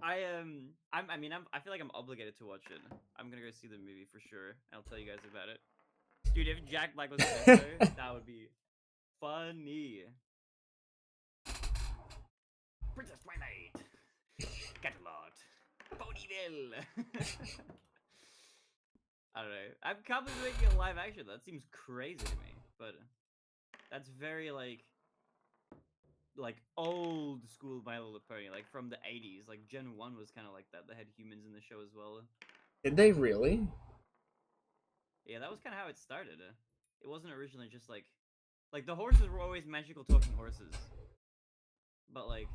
I feel like I'm obligated to watch it. I'm gonna go see the movie for sure. I'll tell you guys about it. Dude, if Jack Black was in this though, that would be funny. Princess Twilight, Catalot, Ponyville. I don't know. I can't believe making a live action. That seems crazy to me, but that's very like old school My Little Pony, like from the 80s. Like Gen 1 was kind of like that. They had humans in the show as well. Did they really? Yeah, that was kind of how it started. It wasn't originally just like the horses were always magical talking horses. But like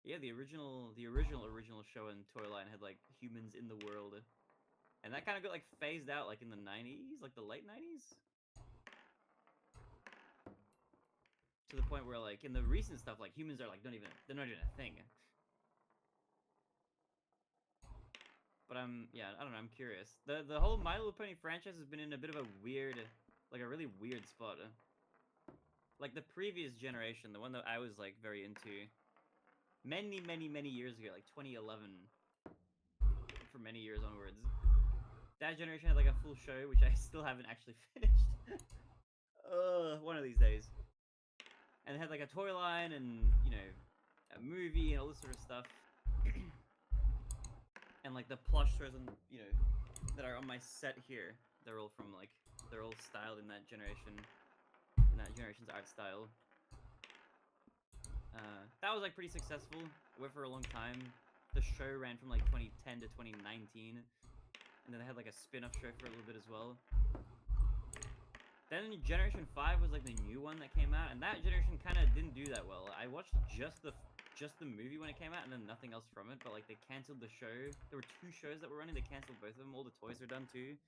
yeah, the original show and toy line had like humans in the world. And that kind of got like phased out like in the 90s, like the late 90s. To the point where like in the recent stuff like humans are like they're not even a thing. But I don't know, I'm curious. The whole My Little Pony franchise has been in a bit of a really weird spot. Like the previous generation, the one that I was like very into, many years ago, like 2011, for many years onwards. That generation had like a full show, which I still haven't actually finished. One of these days. And they had like a toy line and a movie and all this sort of stuff. And like the plush toys and that are on my set here, they're all styled in that generation's art style. That was like pretty successful. It went for a long time. The show ran from like 2010 to 2019, and then they had like a spin-off show for a little bit as well. Then Generation 5 was like the new one that came out, and that generation kind of didn't do that well. I watched just the movie when it came out, and then nothing else from it. But like they canceled the show. There were 2 shows that were running. They canceled both of them. All the toys are done too.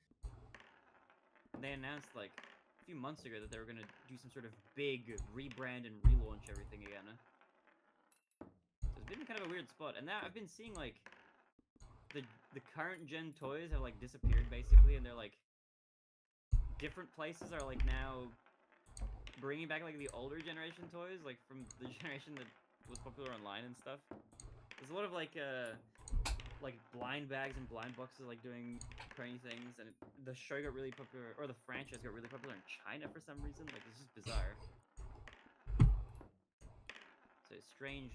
And they announced like a few months ago that they were gonna do some sort of big rebrand and relaunch everything again. So it's been kind of a weird spot. And now I've been seeing like the current gen toys have like disappeared basically, and they're like different places are like now bringing back like the older generation toys, like from the generation that was popular online and stuff. There's a lot of like blind bags and blind boxes like doing pony things, and the show got really popular, or the franchise got really popular in China for some reason. Like it's just bizarre. So strange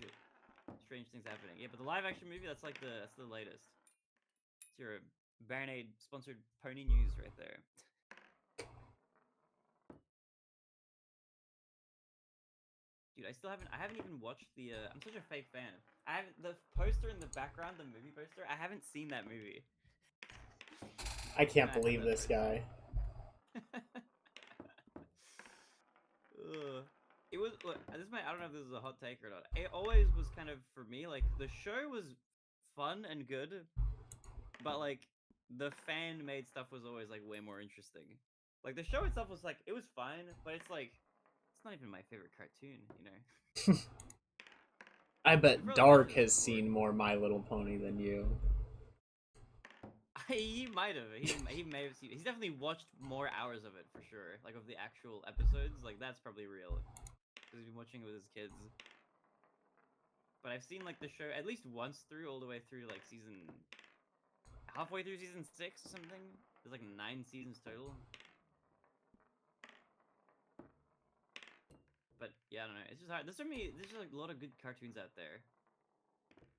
things happening. Yeah, but the live action movie, that's the latest. It's your Barinade sponsored pony news right there. Dude, I haven't even watched the, I'm such a fake fan. The poster in the background, the movie poster, I haven't seen that movie. I can't believe this guy. It was, look, I don't know if this is a hot take or not. It always was kind of, for me, like, the show was fun and good, but, like, the fan-made stuff was always, like, way more interesting. Like, the show itself was, like, it was fine, but it's, like, it's not even my favorite cartoon, I bet Dark has seen more My Little Pony than you. He might have. He may have seen. He's definitely watched more hours of it for sure. Like of the actual episodes, like that's probably real. Because he's been watching it with his kids. But I've seen like the show at least once through, all the way through like halfway through season 6 or something. There's like 9 seasons total. But yeah, I don't know. It's just hard. There's just like a lot of good cartoons out there.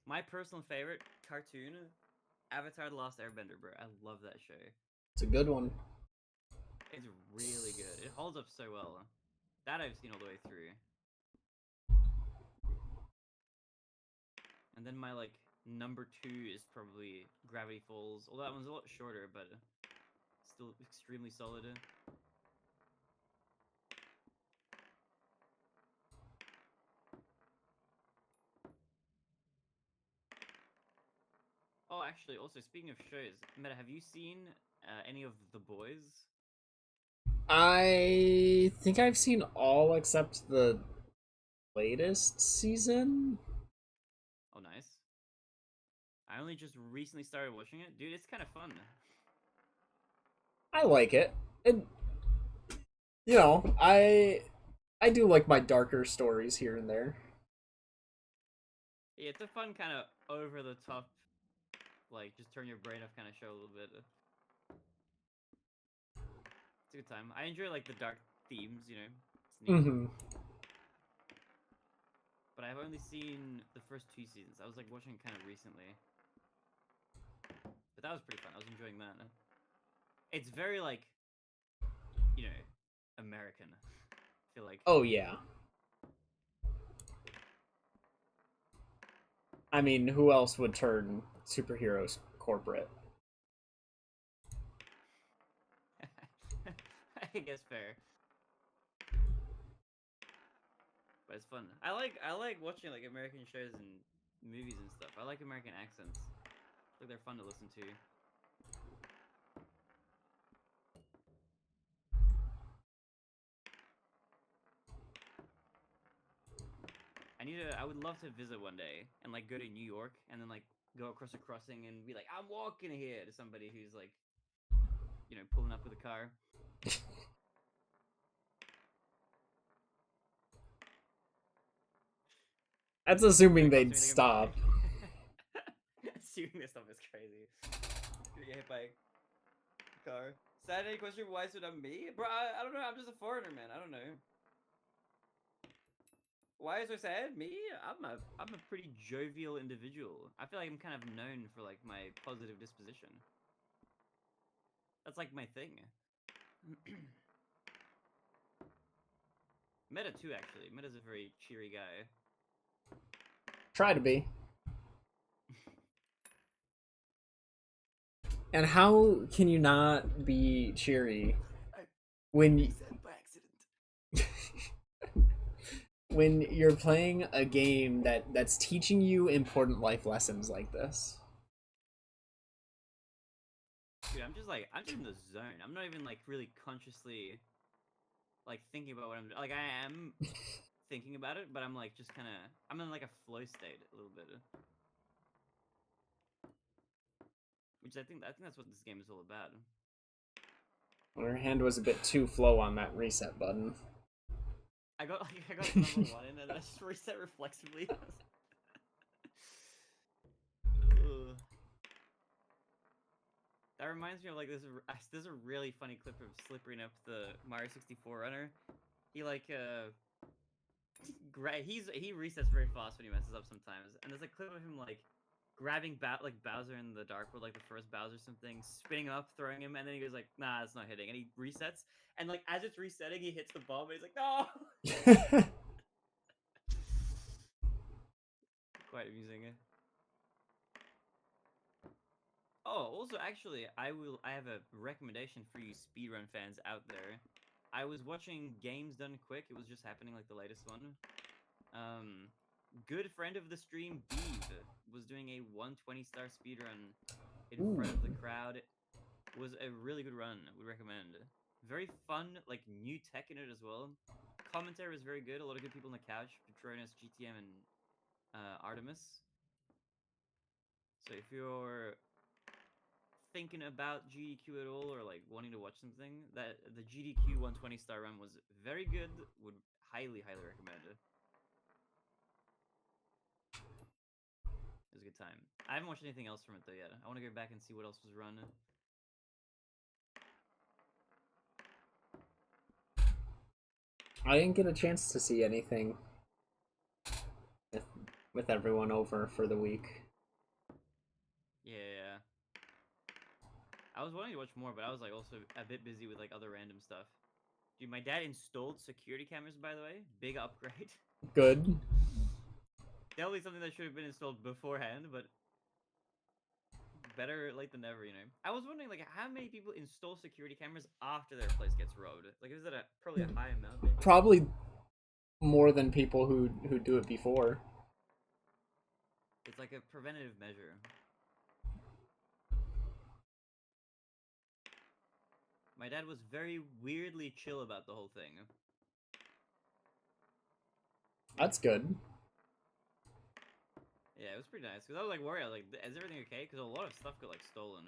My personal favorite cartoon, Avatar: The Last Airbender, bro. I love that show. It's a good one. It's really good. It holds up so well. That I've seen all the way through. And then my like number 2 is probably Gravity Falls. Although that one's a lot shorter, but still extremely solid. Oh, actually, also speaking of shows, Meta, have you seen any of The Boys? I think I've seen all except the latest season. Oh, nice. I only just recently started watching it. Dude, it's kind of fun. I like it. And I do like my darker stories here and there. Yeah, it's a fun kind of over the top, like just turn your brain off kind of show a little bit. It's a good time. I enjoy like the dark themes, It's neat. Mm-hmm. But I've only seen the first 2 seasons. I was like watching it kind of recently. But that was pretty fun. I was enjoying that. It's very like, American. I feel like. Oh yeah. I mean, who else would turn superheroes corporate? I guess fair. But it's fun. I like watching like American shows and movies and stuff. I like American accents. Like they're fun to listen to. I would love to visit one day and like go to New York and then like go across a crossing and be like, I'm walking here to somebody who's like, pulling up with a car. That's assuming Gonna cost they'd me like a million. stop. Assuming this stuff is crazy. Gonna get hit by a car. Saturday question: why is it on me, bro? I don't know. I'm just a foreigner, man. I don't know. Why is it sad? Me? I'm a pretty jovial individual. I feel like I'm kind of known for like my positive disposition. That's like my thing. Meta too, actually. Meta's a very cheery guy. Try to be. And how can you not be cheery I when reset by accident. when you're playing a game that's teaching you important life lessons like this? Dude, I'm just in the zone. I'm not even like really consciously like thinking about what I'm like. I am thinking about it, but I'm like just kind of I'm in like a flow state a little bit, which I think that's what this game is all about. Well, her hand was a bit too flow on that reset button. I got to number one and then I just reset reflexively. Ugh. That reminds me of like there's a really funny clip of Slippering Up, the Mario 64 runner. He like he resets very fast when he messes up sometimes, and there's a clip of him like grabbing like Bowser in the dark world, like the first Bowser something, spinning him up, throwing him, and then he goes like, nah, it's not hitting, and he resets, and like as it's resetting, he hits the bomb, and he's like, no. Quite amusing. Oh, also, actually, I have a recommendation for you speedrun fans out there. I was watching Games Done Quick. It was just happening, like the latest one. Um, Good friend of the stream, Beeve, was doing a 120-star speedrun in Ooh. front of the crowd. It was a really good run. Would recommend. Very fun, like new tech in it as well. Commentary was very good. A lot of good people on the couch. Patronus, GTM, and Artemis. So if you're thinking about GDQ at all or like wanting to watch something, that the GDQ 120-star run was very good. Would highly recommend it. It was a good time. I haven't watched anything else from it though yet. I want to go back and see what else was run. I didn't get a chance to see anything with, with everyone over for the week. Yeah. I was wanting to watch more, but I was like also a bit busy with like other random stuff. Dude, my dad installed security cameras, by the way. Big upgrade. Good. Definitely something that should have been installed beforehand, but better late than never, you know. I was wondering, like, how many people install security cameras after their place gets robbed? Like, is it probably a high amount, maybe? Probably more than people who do it before. It's like a preventative measure. My dad was very weirdly chill about the whole thing. That's good. Yeah, it was pretty nice. Because I was like worried. I was like, is everything okay? Because a lot of stuff got like stolen.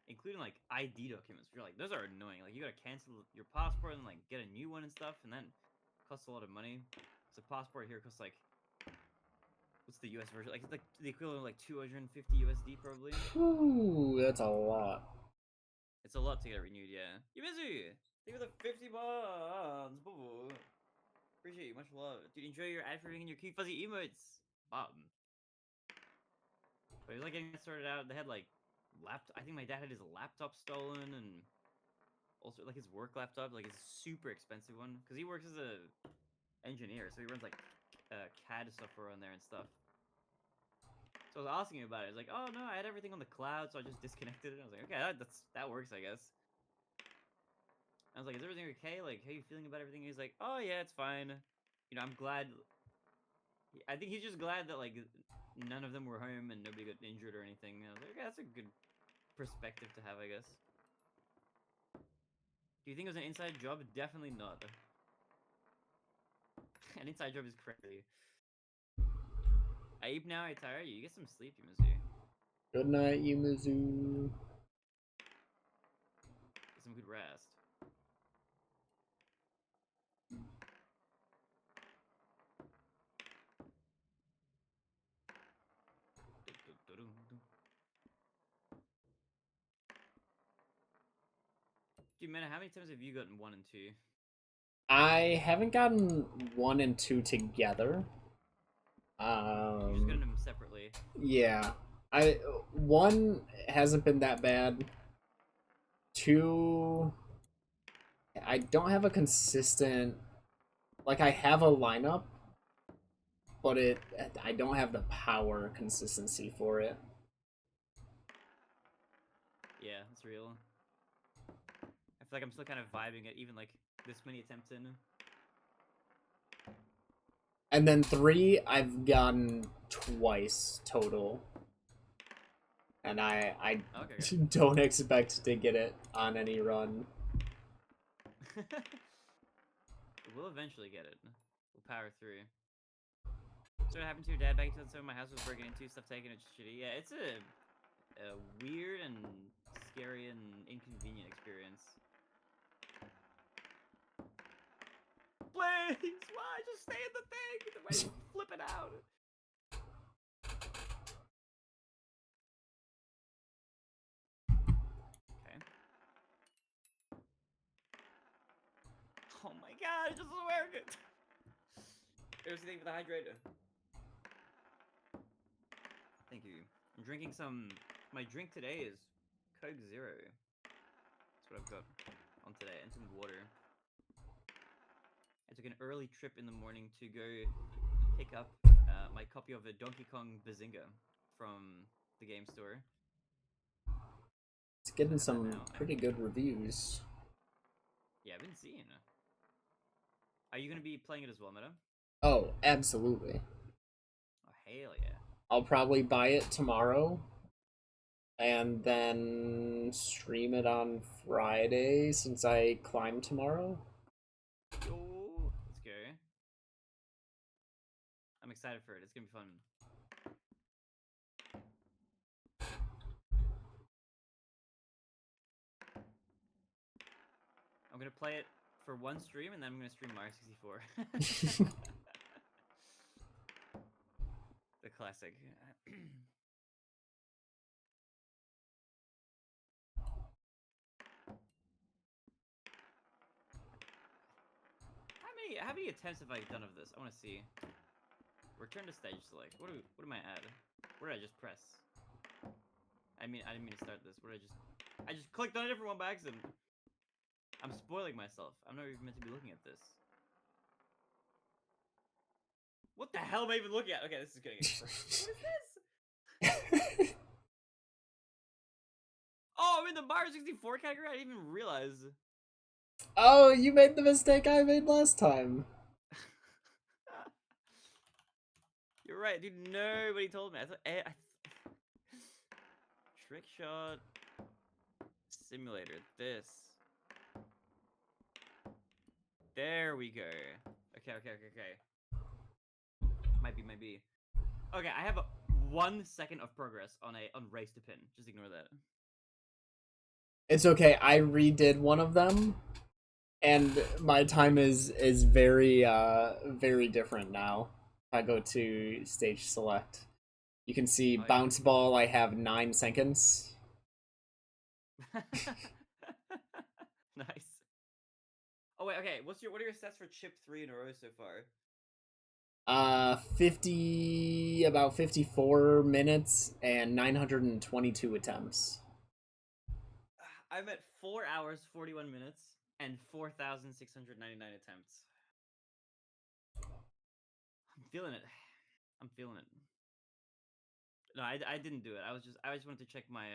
Including like ID documents. You're like, those are annoying. Like, you gotta cancel your passport and like get a new one and stuff, and then it costs a lot of money. So passport here costs like, what's the US version? Like, it's like the equivalent of like 250 USD probably. Ooh, that's a lot. It's a lot to get renewed, yeah. Yumizu! Thank you for the 50 bonds! Boo. Appreciate you, much love. Dude, enjoy your ad free and your cute fuzzy emotes! But it was like getting started out. They had like I think my dad had his laptop stolen, and also like his work laptop, like his super expensive one, because he works as a engineer, so he runs like CAD software on there and stuff. So I was asking him about it. He's like, "Oh no, I had everything on the cloud, so I just disconnected it." I was like, "Okay, that works, I guess." I was like, "Is everything okay? Like, how you feeling about everything?" He's like, "Oh yeah, it's fine. You know, I'm glad." I think he's just glad that like none of them were home and nobody got injured or anything. I was like, "Okay, that's a good perspective to have, I guess." Do you think it was an inside job? Definitely not. An inside job is crazy. I eat now, I tire you. You get some sleep, you Mizu. Good night, Yumizu. Get some good rest. Dude, man, how many times have you gotten 1 and 2? I haven't gotten 1 and 2 together. You just gotten them separately. Yeah. I 1 hasn't been that bad. 2, I don't have a consistent, like, I have a lineup, but I don't have the power consistency for it. Yeah, that's real. I feel like I'm still kind of vibing it, even like this many attempts in. And then 3, I've gotten twice total. And I Okay. don't expect to get it on any run. We'll eventually get it. We'll power through. So what happened to your dad back to my house was broken into, stuff taken, it's shitty. Yeah, it's a weird and scary and inconvenient experience. Please, why? Just stay in the thing! Why are you flipping out? Okay. Oh my god, it just doesn't work! Here's the thing for the hydrator. Thank you. I'm drinking some... My drink today is Coke Zero. That's what I've got on today, and some water. I took an early trip in the morning to go pick up my copy of a Donkey Kong Bazinga from the game store. It's getting some pretty good reviews. Yeah, I've been seeing. Are you going to be playing it as well, Meta? Oh, absolutely. Oh, hell yeah. I'll probably buy it tomorrow and then stream it on Friday since I climb tomorrow. Yo, let's go. I'm excited for it. It's going to be fun. I'm going to play it for one stream and then I'm going to stream Mario 64. The classic. How many attempts have I done of this? I want to see. Return to stage select. What am I at? What did I just press? I didn't mean to start this. What did I just clicked on a different one by accident. I'm spoiling myself. I'm not even meant to be looking at this. What the hell am I even looking at? Okay, this is gonna get crazy. What is this? Oh, I'm in the Mario 64 category? I didn't even realize. Oh, you made the mistake I made last time. You're right, dude. Nobody told me. I thought Trickshot Simulator. This. There we go. Okay. Might be. Okay, I have 1 second of progress on race to pin. Just ignore that. It's okay. I redid one of them, and my time is very very different now. If I go to stage select, you can see bounce ball. I have 9 seconds. Nice. Oh wait, okay. What are your stats for chip 3 in a row so far? about 54 minutes and 922 attempts. I'm at 4 hours 41 minutes and 4,699 attempts. I'm feeling it. No, I didn't do it. I just wanted to check my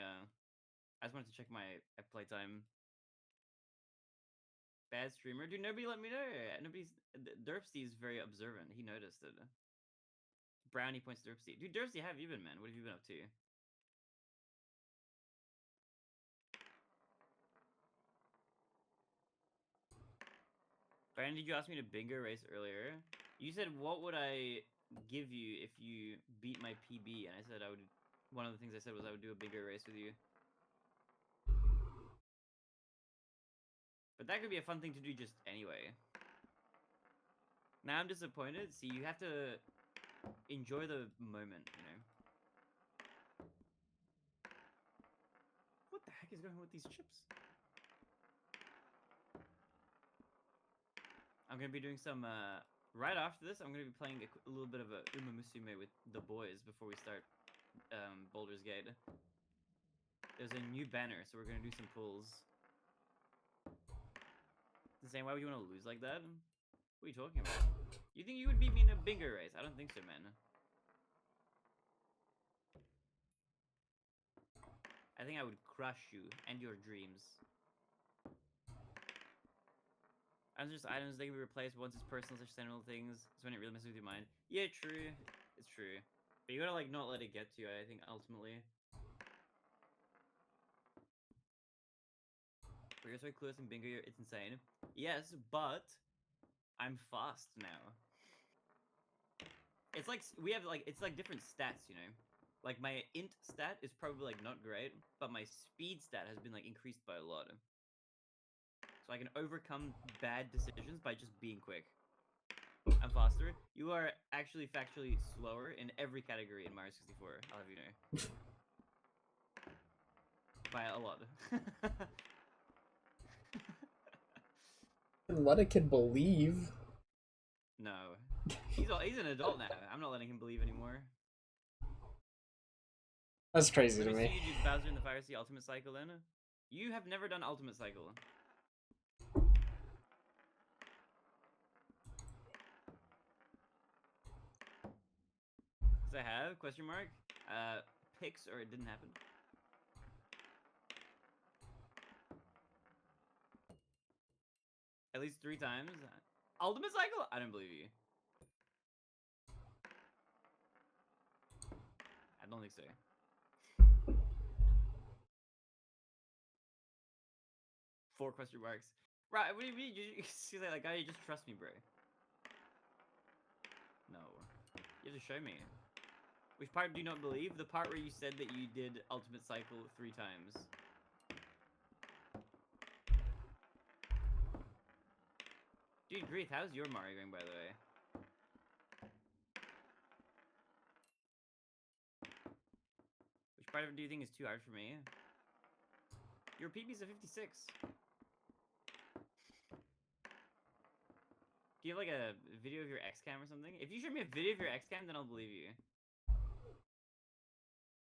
playtime. Bad streamer, dude. Nobody let me know. Derpsty is very observant. He noticed it. Brownie points to Derpsty. Dude, Derpsty, how have you been, man? What have you been up to? Brandon, did you ask me to bingo race earlier? You said, what would I give you if you beat my PB? And I said I would... One of the things I said was I would do a bingo race with you. But that could be a fun thing to do just anyway. Now I'm disappointed. See, you have to enjoy the moment, you know? What the heck is going on with these chips? I'm gonna be doing some right after this. I'm gonna be playing a little bit of a Uma Musume with the boys before we start Baldur's Gate. There's a new banner, so we're gonna do some pulls. The same. Why would you want to lose like that? What are you talking about? You think you would beat me in a bingo race? I don't think so, man. I think I would crush you and your dreams. Items they can be replaced once it's personal or sentimental things. It's when it really messes with your mind. Yeah, true. It's true. But you gotta like not let it get to you, I think, ultimately. But you're so close in bingo, it's insane. Yes, but I'm fast now. It's like we have like it's like different stats, you know. Like my int stat is probably like not great, but my speed stat has been like increased by a lot. So I can overcome bad decisions by just being quick. I'm faster. You are actually factually slower in every category in Mario 64. I'll have you know. By a lot. Let a kid believe. No. He's an adult now. I'm not letting him believe anymore. That's crazy Let to me see me. you do Bowser in the Fire Sea Ultimate Cycle then. You have never done Ultimate Cycle. Because I have, question mark. Picks or it didn't happen. At least 3 times. Ultimate Cycle? I don't believe you. I don't think so. 4 question marks. Right, what do you mean? You say like, guy, you just trust me, bro. No. You have to show me. Which part do you not believe? The part where you said that you did Ultimate Cycle 3 times. Dude, Grief, how's your Mario going, by the way? Which part of it do you think is too hard for me? Your PB's a 56. Do you have like a video of your X-Cam or something? If you show me a video of your X-Cam, then I'll believe you.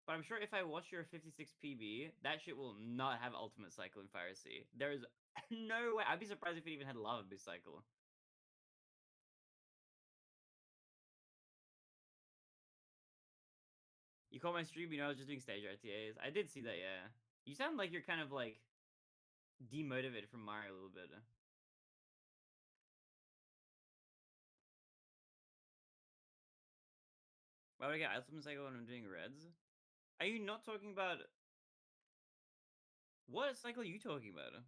But I'm sure if I watch your 56 PB, that shit will not have Ultimate Cycle in Fire Sea. There is no way. I'd be surprised if it even had Lava Boost Cycle. You called my stream, you know I was just doing stage RTAs. I did see that, yeah. You sound like you're kind of like demotivated from Mario a little bit. Why would I get Ultimate Cycle when I'm doing Reds? Are you not talking about... What cycle are you talking about?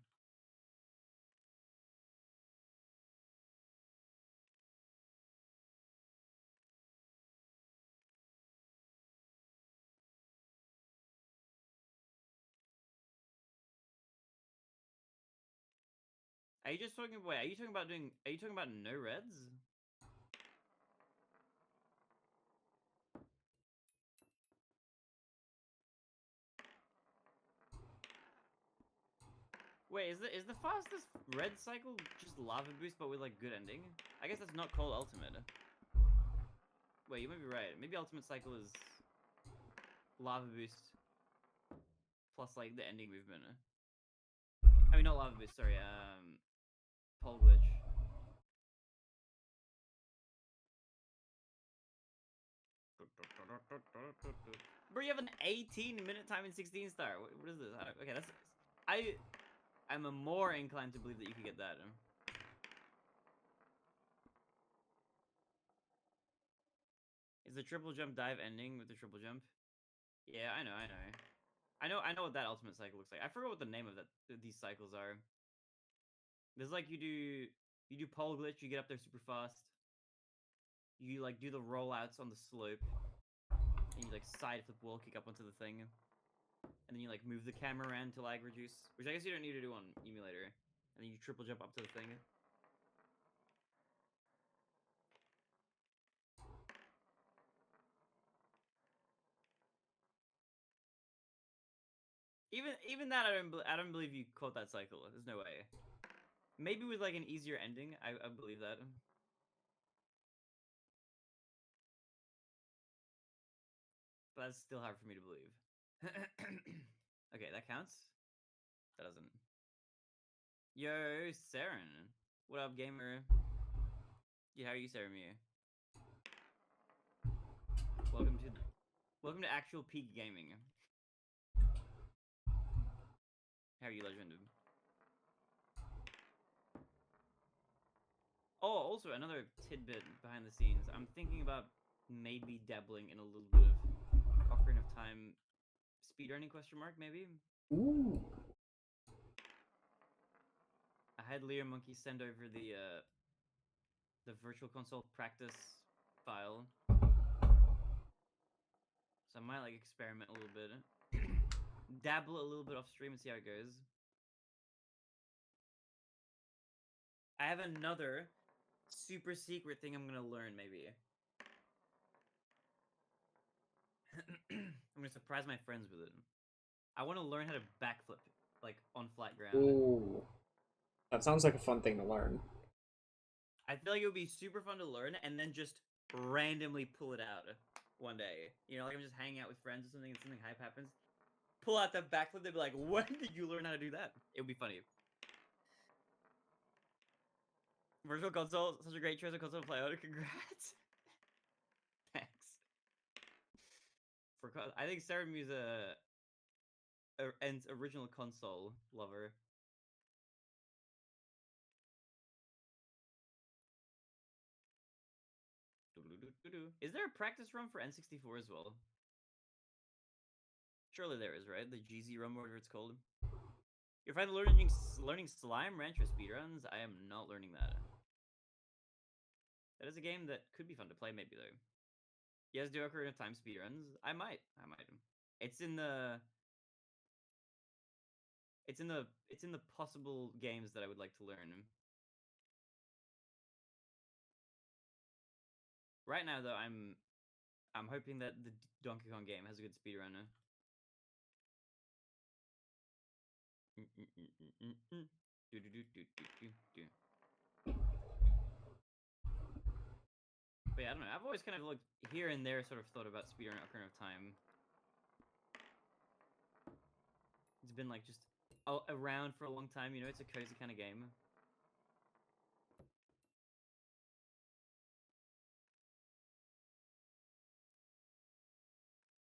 Are you just talking... Wait, are you talking about doing... Are you talking about no Reds? Wait, is the fastest red cycle just lava boost but with like good ending? I guess that's not called ultimate. Wait, you might be right. Maybe ultimate cycle is lava boost plus like the ending movement. I mean not lava boost, sorry, pole glitch. Bro, you have an 18-minute time and 16 star. What is this? Okay, that's... I'm more inclined to believe that you could get that. Is the triple jump dive ending with the triple jump? Yeah, I know. I know what that ultimate cycle looks like. I forgot what the name of these cycles are. There's like you do pole glitch, you get up there super fast. You like do the rollouts on the slope, and you like side flip wall kick up onto the thing, and then you like move the camera around to lag reduce, which I guess you don't need to do on emulator. And then you triple jump up to the thing. Even that I don't believe you caught that cycle. There's no way. Maybe with like an easier ending. I believe that. But that's still hard for me to believe. Okay, that counts. That doesn't. Yo, Saren. What up, gamer? Yeah, how are you, Saren? Welcome to welcome to actual peak gaming. How are you, Legend? Oh, also another tidbit behind the scenes. I'm thinking about maybe dabbling in a little bit of Ocarina of Time speedrunning question mark, maybe. Ooh. I had Leo Monkey send over the virtual console practice file. So I might like experiment a little bit. Dabble a little bit off stream and see how it goes. I have another super secret thing I'm gonna learn, maybe. I'm gonna surprise my friends with it. I want to learn how to backflip, like on flat ground. Ooh. That sounds like a fun thing to learn. I feel like it would be super fun to learn, and then just randomly pull it out one day. You know, like I'm just hanging out with friends or something, and something hype happens. Pull out the backflip. They'd be like, "When did you learn how to do that?" It would be funny. Virtual console, such a great choice of console to play out. Congrats. Thanks. I think Sarah Mu's an original console lover. Is there a practice run for N64 as well? Surely there is, right? The GZ run, whatever it's called. If I'm learning Slime Rancher speedruns, I am not learning that. That is a game that could be fun to play, maybe though. You guys do Ocarina of Time speedruns? I might. It's in the. It's in the possible games that I would like to learn. Right now, though, I'm hoping that the Donkey Kong game has a good speedrunner. But yeah, I don't know. I've always kind of looked here and there, sort of thought about speedrunning Ocarina of Time. It's been like just around for a long time. You know, it's a cozy kind of game.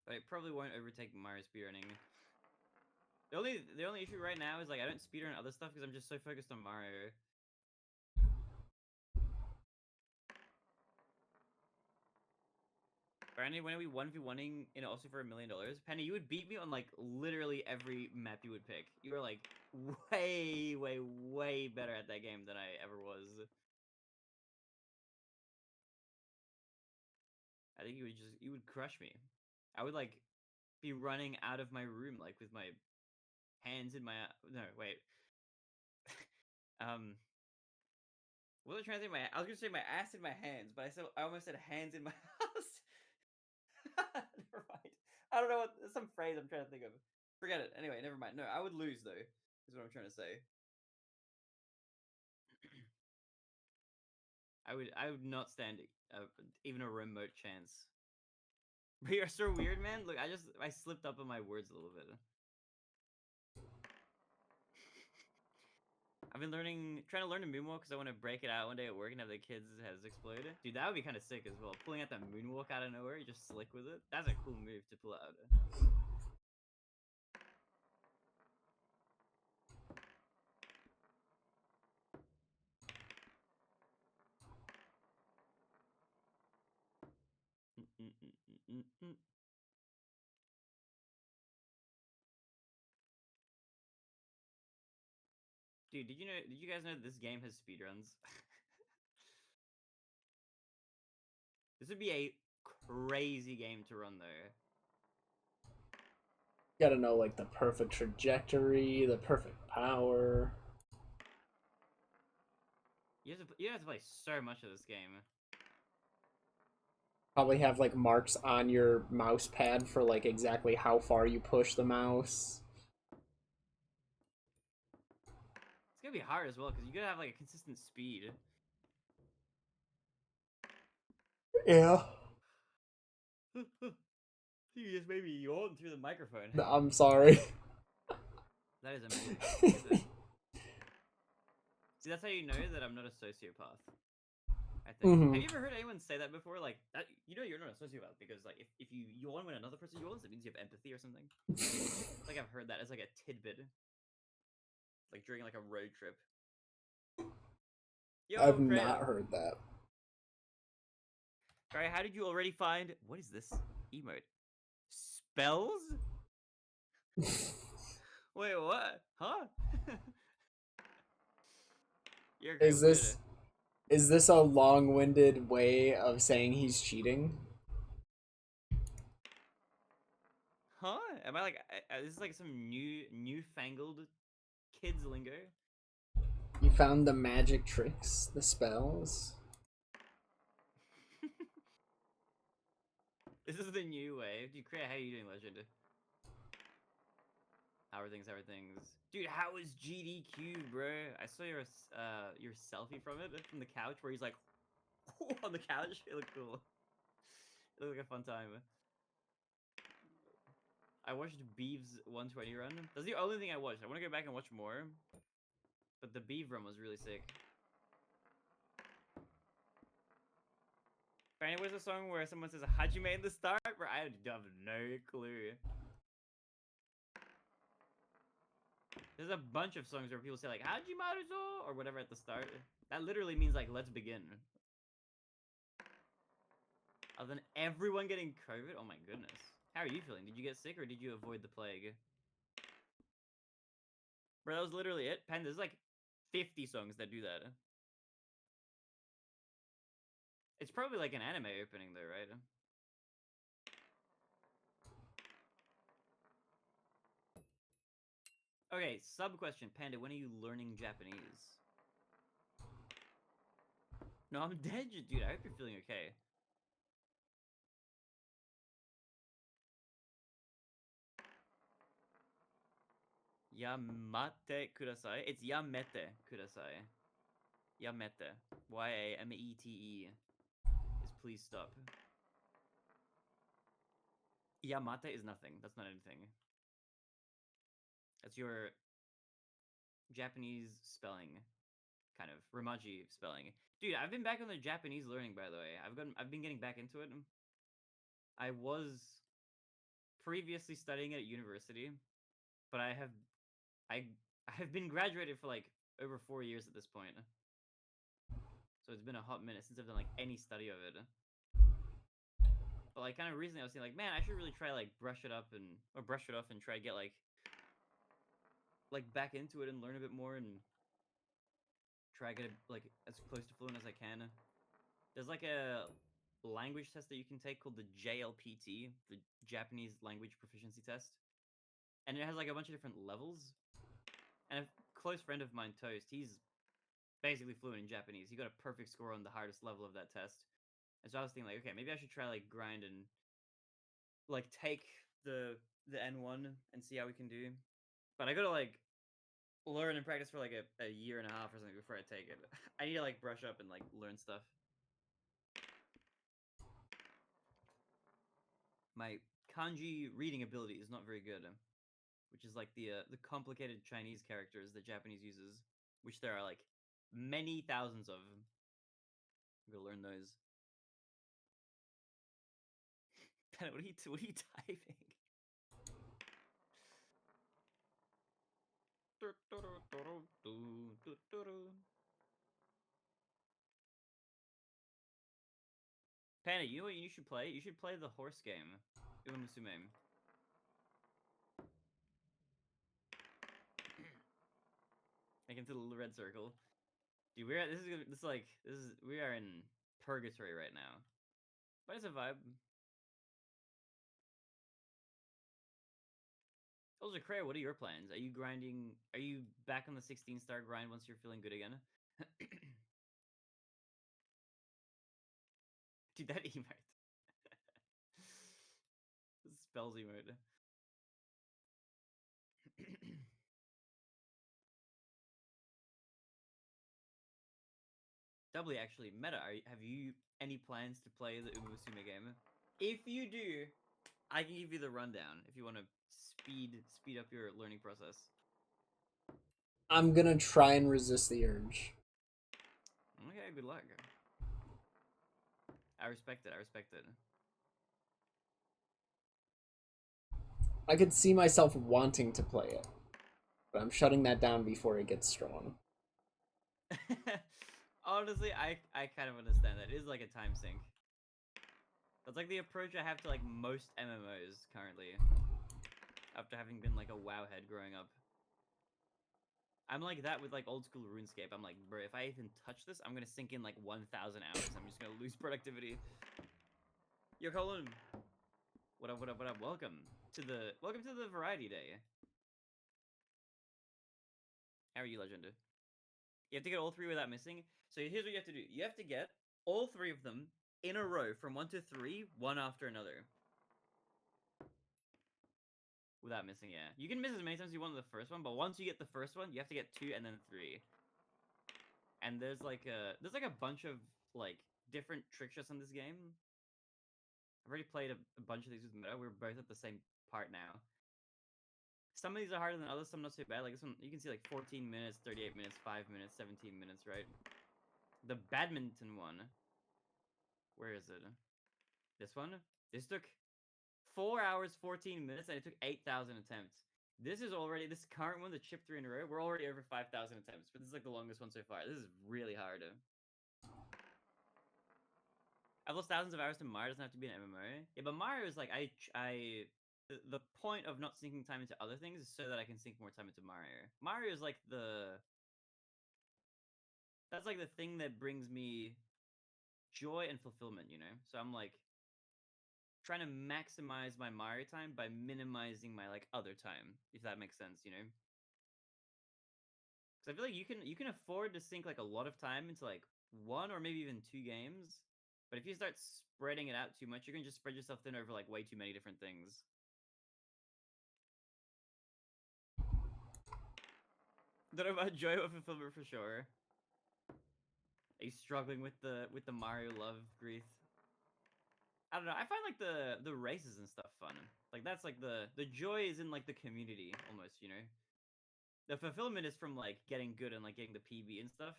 But it probably won't overtake Mario speedrunning. The only issue right now is like I don't speedrun other stuff because I'm just so focused on Mario. Brandy, when are we 1v1ing in also for $1 million? Penny, you would beat me on like literally every map you would pick. You were like way, way, way better at that game than I ever was. I think you would crush me. I would like be running out of my room like with my hands in my no wait. What was I trying to say? I was gonna say my ass in my hands, but I almost said hands in my house. Never mind. I don't know what some phrase I'm trying to think of. Forget it. Anyway, never mind. No, I would lose though. Is what I'm trying to say. I would not stand even a remote chance. But you're so weird, man. Look, I slipped up on my words a little bit. I've been trying to learn a moonwalk because I want to break it out one day at work and have the kids' heads explode. Dude, that would be kind of sick as well. Pulling out that moonwalk out of nowhere, you just slick with it. That's a cool move to pull out. Dude, did you guys know that this game has speedruns? This would be a crazy game to run though. You gotta know like the perfect trajectory, the perfect power. You have to play so much of this game. Probably have like marks on your mouse pad for like exactly how far you push the mouse. gonna be hard as well because you gotta have like a consistent speed. Yeah. You just maybe yawn through the microphone. I'm sorry. That is amazing. Skip it. See, that's how you know that I'm not a sociopath. I think. Hmm. Have you ever heard anyone say that before? Like, that, you know, you're not a sociopath because, like, if you yawn when another person yawns, it means you have empathy or something. Like, I've heard that as like a tidbit, like during like a road trip. I've Yo, not Kratom. heard that. Alright, how did you already find what is this emote? Spells? Wait, what? Huh? You're okay. Is What's good? this is this a long-winded way of saying he's cheating? Huh? Am I like? This is like some newfangled kids lingo. You found the magic tricks, the spells. This is the new way. Dude, Crea, how are you doing, Legend? How are things? How are things? Dude, how is GDQ, bro? I saw your selfie from it from the couch where he's like on the couch. It looked cool. It looked like a fun time. I watched Beeve's 120 run. That's the only thing I watched. I want to go back and watch more, but the Beeve run was really sick. Apparently, was a song where someone says Hajime in the start, bro. I have no clue. There's a bunch of songs where people say like Hajimaruzo or whatever at the start. That literally means like let's begin. Other than everyone getting COVID, oh my goodness. How are you feeling? Did you get sick or did you avoid the plague? Bro, that was literally it. Pen, there's like 50 songs that do that. It's probably like an anime opening though, right? Okay, sub question, Panda, when are you learning Japanese? No, I'm dead, dude. I hope you're feeling okay. Yamate kudasai. It's yamete kudasai. Yamete. Yamete. Is please stop. Yamate is nothing. That's not anything. That's your Japanese spelling, kind of Romaji spelling. Dude, I've been back on the Japanese learning, by the way. I've been getting back into it. I was previously studying it at university, but I I have been graduated for like over 4 years at this point. So it's been a hot minute since I've done like any study of it. But like kind of recently I was thinking like, man, I should really try like brush it up and or brush it off and try to get like back into it and learn a bit more and try to get it like as close to fluent as I can. There's like a language test that you can take called the JLPT, the Japanese Language Proficiency Test. And it has like a bunch of different levels. And a close friend of mine, Toast, he's basically fluent in Japanese. He got a perfect score on the hardest level of that test. And so I was thinking like, okay, maybe I should try like grind and like take the N1 and see how we can do. But I gotta like learn and practice for like a year and a half or something before I take it. I need to like brush up and like learn stuff. My kanji reading ability is not very good, which is like the complicated Chinese characters that Japanese uses, which there are like many thousands of. I'm gonna learn those. What are you typing? Panda, you know what you should play? You should play the horse game, Uma Musume. Make into the little red circle. Dude, we're at, we are in purgatory right now. But it's a vibe. Also, Cray, what are your plans? Are you grinding? Are you back on the 16-star grind once you're feeling good again? Dude, that emote. Spells emote. Doubly, actually, Meta, have you any plans to play the Umusume game? If you do, I can give you the rundown if you want to speed up your learning process. I'm gonna try and resist the urge. Okay, good luck. I respect it. I respect it. I could see myself wanting to play it, but I'm shutting that down before it gets strong. Honestly, I kind of understand that. It is like a time sink. That's like the approach I have to like most MMOs currently. After having been like a WoW head growing up. I'm like that with like old school RuneScape. I'm like, bro, if I even touch this, I'm gonna sink in like 1,000 hours. I'm just gonna lose productivity. Yo, Colin. What up? What up? What up? Welcome to the Variety Day. How are you, Legend? You have to get all three without missing. So here's what you have to do. You have to get all three of them in a row from 1 to 3, one after another. Without missing, yeah. You can miss as many times as you want in the first one, but once you get the first one, you have to get 2 and then 3. And there's like a bunch of like different trick shots in this game. I've already played a bunch of these with Meta. We're both at the same part now. Some of these are harder than others, some not so bad. Like this one, you can see like 14 minutes, 38 minutes, 5 minutes, 17 minutes, right? The badminton one. Where is it? This one? This took 4 hours, 14 minutes, and it took 8,000 attempts. This current one, the chip 3 in a row, we're already over 5,000 attempts, but this is like the longest one so far. This is really hard. I've lost thousands of hours to Mario. Doesn't have to be an MMO. Yeah, but Mario is like the point of not sinking time into other things is so that I can sink more time into Mario. Mario is like that's like the thing that brings me joy and fulfillment, you know? So I'm like trying to maximize my Mario time by minimizing my like other time, if that makes sense, you know? Because I feel like you can afford to sink like a lot of time into like one or maybe even two games, but if you start spreading it out too much, you're gonna just spread yourself thin over like way too many different things. Don't know about joy or fulfillment for sure. Are you struggling with the Mario love, Grief? I don't know. I find like the races and stuff fun. Like that's like the joy is in like the community almost, you know. The fulfillment is from like getting good and like getting the PB and stuff.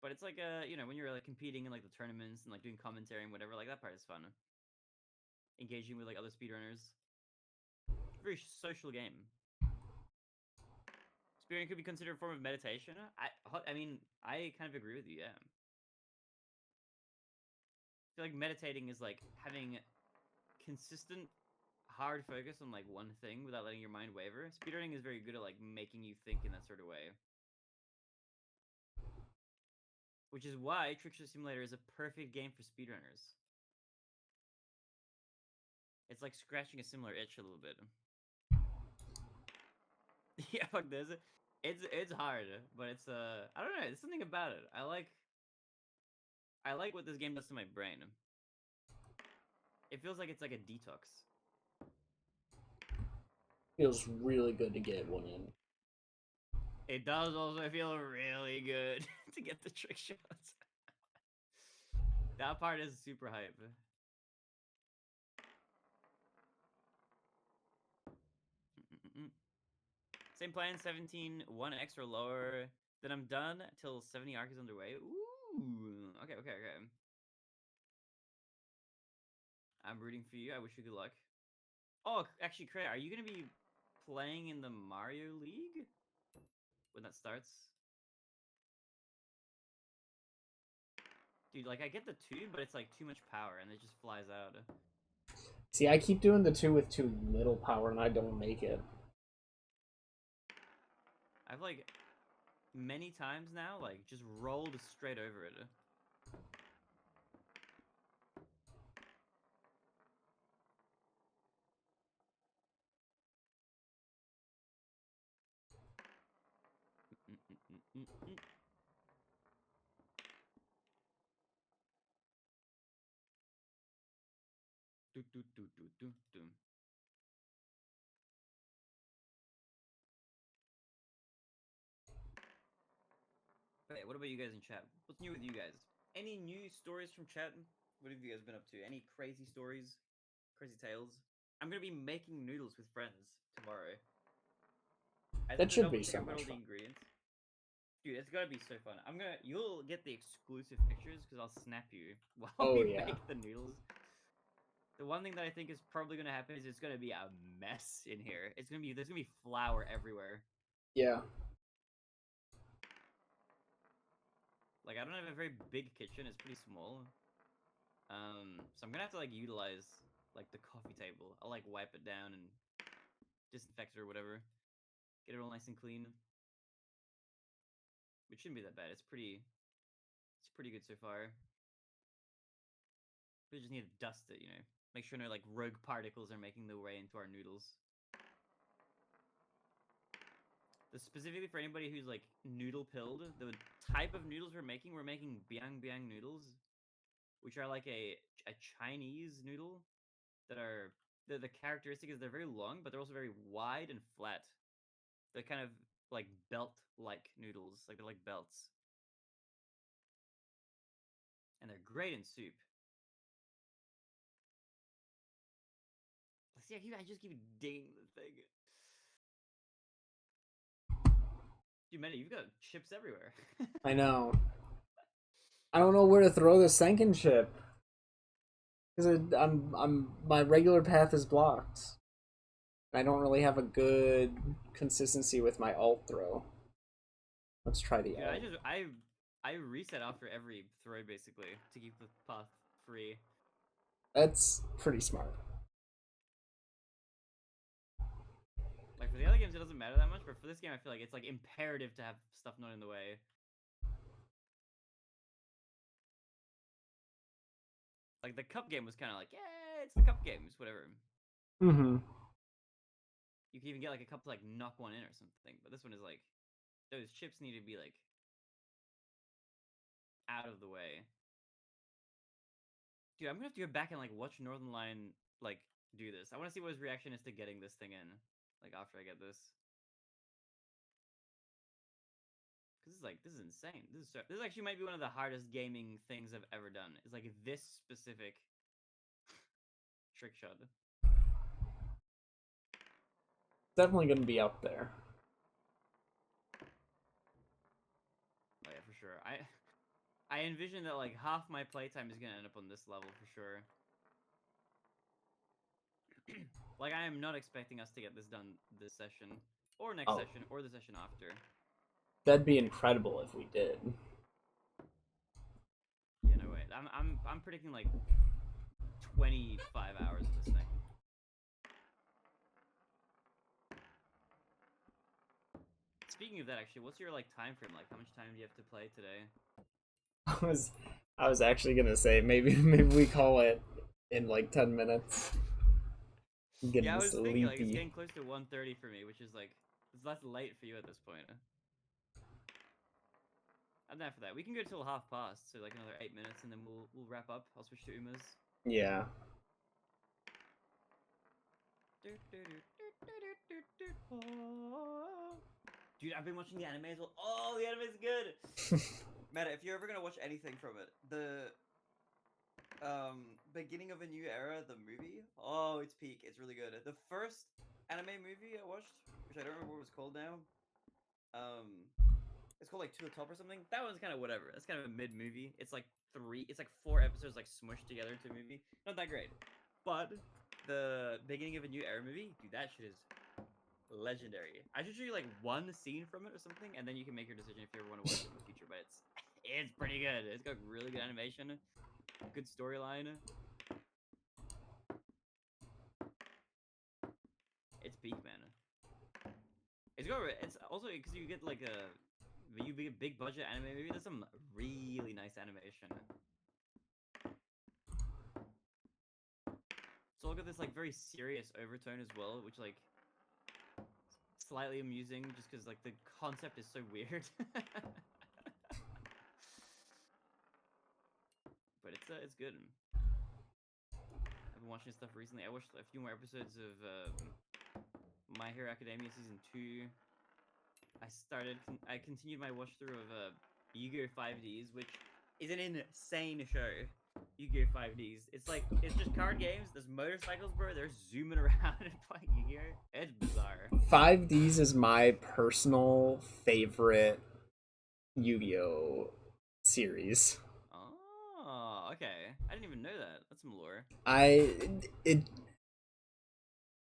But it's like you know, when you're like competing in like the tournaments and like doing commentary and whatever, like that part is fun. Engaging with like other speedrunners. Very social game. Speedrunning could be considered a form of meditation. I mean, I kind of agree with you, yeah. I feel like meditating is like having consistent hard focus on like one thing without letting your mind waver. Speedrunning is very good at like making you think in that sort of way. Which is why Trickshot Simulator is a perfect game for speedrunners. It's like scratching a similar itch a little bit. Yeah, fuck this. It's hard, but it's I don't know, there's something about it. I like what this game does to my brain. It feels like it's like a detox. Feels really good to get one in. It does also feel really good to get the trick shots. That part is super hype. Same plan, 17, 1 extra lower. Then I'm done till 70 arc is underway. Ooh. Okay, okay, okay. I'm rooting for you. I wish you good luck. Oh, actually, Cray, are you going to be playing in the Mario League when that starts? Dude, like, I get the 2, but it's like too much power and it just flies out. See, I keep doing the 2 with too little power and I don't make it. I've like many times now, like, just rolled straight over it. Do, do, do, do, do, do. what about you guys in chat? What's new with you guys? Any new stories from chat? What have you guys been up to? Any crazy stories? Crazy tales? I'm gonna be making noodles with friends tomorrow. I have That to should double be check so I've got much all the fun. ingredients. Dude, it's gonna be so fun. You'll get the exclusive pictures because I'll snap you while Oh we yeah. make the noodles. The one thing that I think is probably gonna happen is it's gonna be a mess in here. There's gonna be flour everywhere. Yeah. Like I don't have a very big kitchen. It's pretty small. So I'm gonna have to like utilize like the coffee table. I'll like wipe it down and disinfect it or whatever. Get it all nice and clean. Which shouldn't be that bad. It's pretty good so far. We just need to dust it, you know. Make sure no like rogue particles are making their way into our noodles. Specifically for anybody who's like noodle pilled, the type of noodles we're making biang biang noodles, which are like a Chinese noodle that are the characteristic is they're very long, but they're also very wide and flat. They're kind of like belt-like noodles, like they're like belts, and they're great in soup. See, I just keep dinging the thing. Dude, Manny, you've got chips everywhere. I know. I don't know where to throw the second chip because my regular path is blocked. I don't really have a good consistency with my alt throw. Let's try the Dude, alt. I reset after every throw basically to keep the path free. That's pretty smart. Like for the other games, it doesn't matter that much, but for this game, I feel like it's like imperative to have stuff not in the way. Like the cup game was kind of like, yeah, it's the cup games, whatever. Mm-hmm. You can even get like a cup to like knock one in or something, but this one is like, those chips need to be like out of the way. Dude, I'm gonna have to go back and like watch Northern Lion like do this. I want to see what his reaction is to getting this thing in, like after I get this. Because this is insane. This actually might be one of the hardest gaming things I've ever done. It's like this specific trick shot. Definitely gonna be up there. Oh yeah, for sure. I envision that like half my playtime is gonna end up on this level for sure. Like I am not expecting us to get this done this session, or next Oh, session, or the session after. that'd be incredible if we did. Yeah, no way. I'm predicting like 25 hours of this thing. Speaking of that, actually, what's your like time frame? Like, how much time do you have to play today? I was I was actually gonna say maybe we call it in like 10 minutes. I'm Yeah, getting I was thinking like it's sleepy. getting close to 1:30 for me, which is like that's late for you at this point. I'm down for that. We can go till half past, so like another 8 minutes, and then we'll wrap up. I'll switch to Uma's. Yeah. Dude, I've been watching the anime as well. Oh, the anime's good. Meta, if you're ever gonna watch anything from it, the beginning of a new era, the movie. Oh, it's peak. It's really good. The first anime movie I watched, which I don't remember what it was called now. It's called like To the Top or something. That one's kind of whatever. That's kind of a mid movie. It's like 4 episodes like smushed together into a movie. Not that great, but the beginning of a new era movie, dude, that shit is legendary. I should show you like one scene from it or something, and then you can make your decision if you ever want to watch it in the future. But it's pretty good. It's got really good animation, good storyline. It's peak, man. It's also because you get like you get big budget anime. Maybe there's some really nice animation. It's all got this like very serious overtone as well, which like slightly amusing just because like the concept is so weird. But it's good. I've been watching stuff recently. I watched a few more episodes of My Hero Academia season 2. I continued my watch through of Yu-Gi-Oh 5Ds, which is an insane show. Yu-Gi-Oh 5Ds. It's just card games. There's motorcycles, bro. They're zooming around and playing Yu-Gi-Oh. It's bizarre. 5Ds is my personal favorite Yu-Gi-Oh series. Oh, okay. I didn't even know that. That's some lore. I it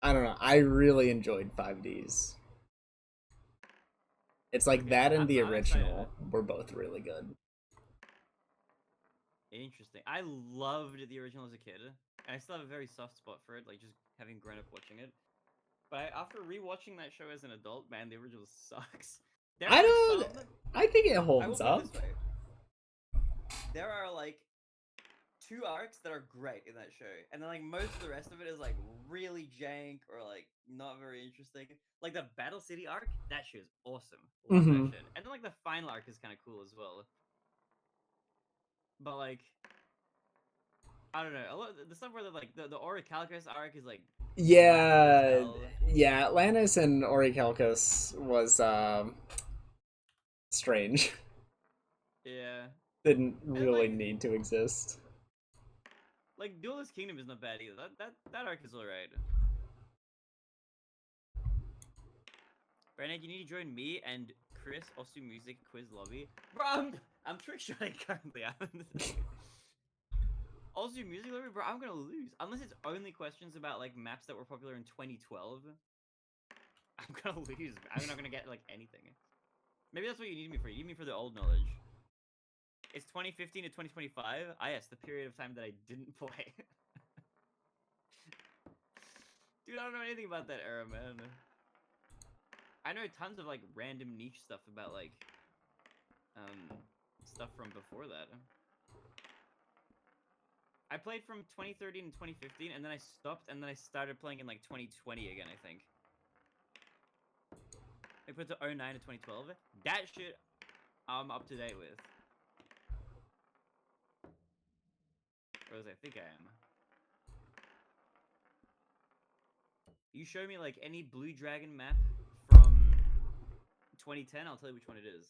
I don't know. I really enjoyed 5Ds. It's like Okay, that and the I'm excited. original were both really good. Interesting. I loved the original as a kid, and I still have a very soft spot for it. Like just having grown up watching it. But after rewatching that show as an adult, man, the original sucks. There I are don't. some. I think it I will holds put it up. this way: there are like two arcs that are great in that show, and then like most of the rest of it is like really jank or like not very interesting. Like the Battle City arc, that shit is awesome. Love that Hmm. shit. And then like the final arc is kind of cool as well. But like I don't know, a lot the stuff where the Orichalcos arc is like wacky as Yeah, hell. yeah. Atlantis and Orichalcos was strange. Yeah, Didn't and really like need to exist. Duelist Kingdom is not bad either. That arc is alright. Barinade, you need to join me and Chris Osu Music Quiz Lobby. Bro, I'm trickshotting currently. Osu Music Lobby, bro, I'm gonna lose. Unless it's only questions about like maps that were popular in 2012. I'm gonna lose. I'm not gonna get like anything. Maybe that's what you need me for. You need me for the old knowledge. It's 2015 to 2025. Ah, yes, the period of time that I didn't play. Dude, I don't know anything about that era, man. I know tons of like random niche stuff about like stuff from before that. I played from 2013 and 2015, and then I stopped, and then I started playing in like 2020 again, I think. I put to 09 to 2012. That shit I'm up to date with. Or as I think I am. You show me like any Blue Dragon map from 2010, I'll tell you which one it is.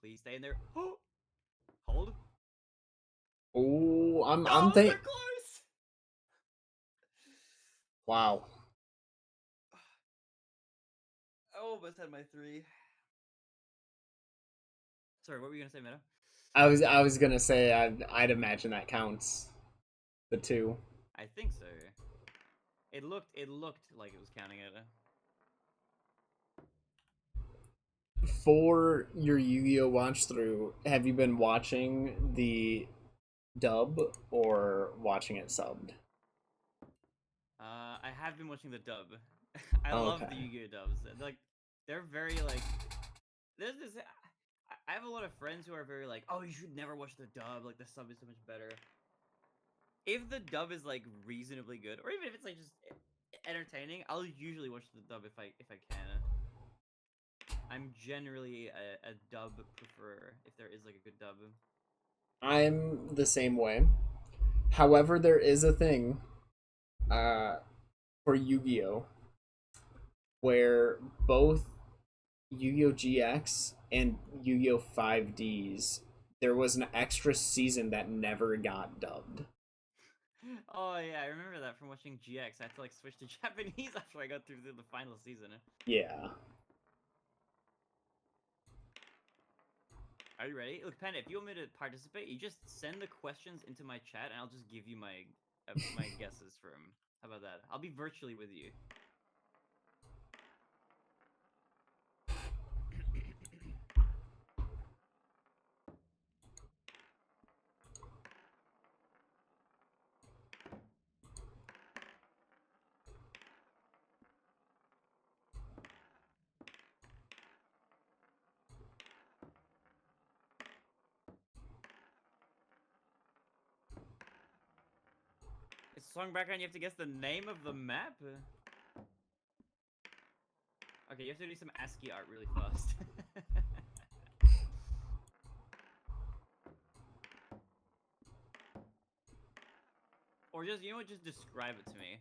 Please stay in there. Hold. Oh, I'm Oh, so think. close! Wow. I almost had my 3. Sorry, what were you gonna say, Meta? I was gonna say I'd imagine that counts. The two. I think so. It looked like it was counting it. For your Yu-Gi-Oh watch through, have you been watching the dub or watching it subbed? I have been watching the dub. I love the Okay. Yu-Gi-Oh dubs. Like, they're very like. There's this. I have a lot of friends who are very like, oh, you should never watch the dub. Like the sub is so much better. If the dub is like reasonably good, or even if it's like just entertaining, I'll usually watch the dub if I can. I'm generally a dub preferer if there is like a good dub. I'm the same way. However, there is a thing uh, for Yu-Gi-Oh where both Yu-Gi-Oh GX and Yu-Gi-Oh 5Ds there was an extra season that never got dubbed. Oh yeah, I remember that from watching GX. I had to like switch to Japanese after I got through the final season. Yeah. Are you ready? Look, Panda, if you want me to participate, you just send the questions into my chat, and I'll just give you my guesses for them. How about that? I'll be virtually with you. It's a song background. You have to guess the name of the map. Okay, you have to do some ASCII art really fast. Or just, you know what, just describe it to me.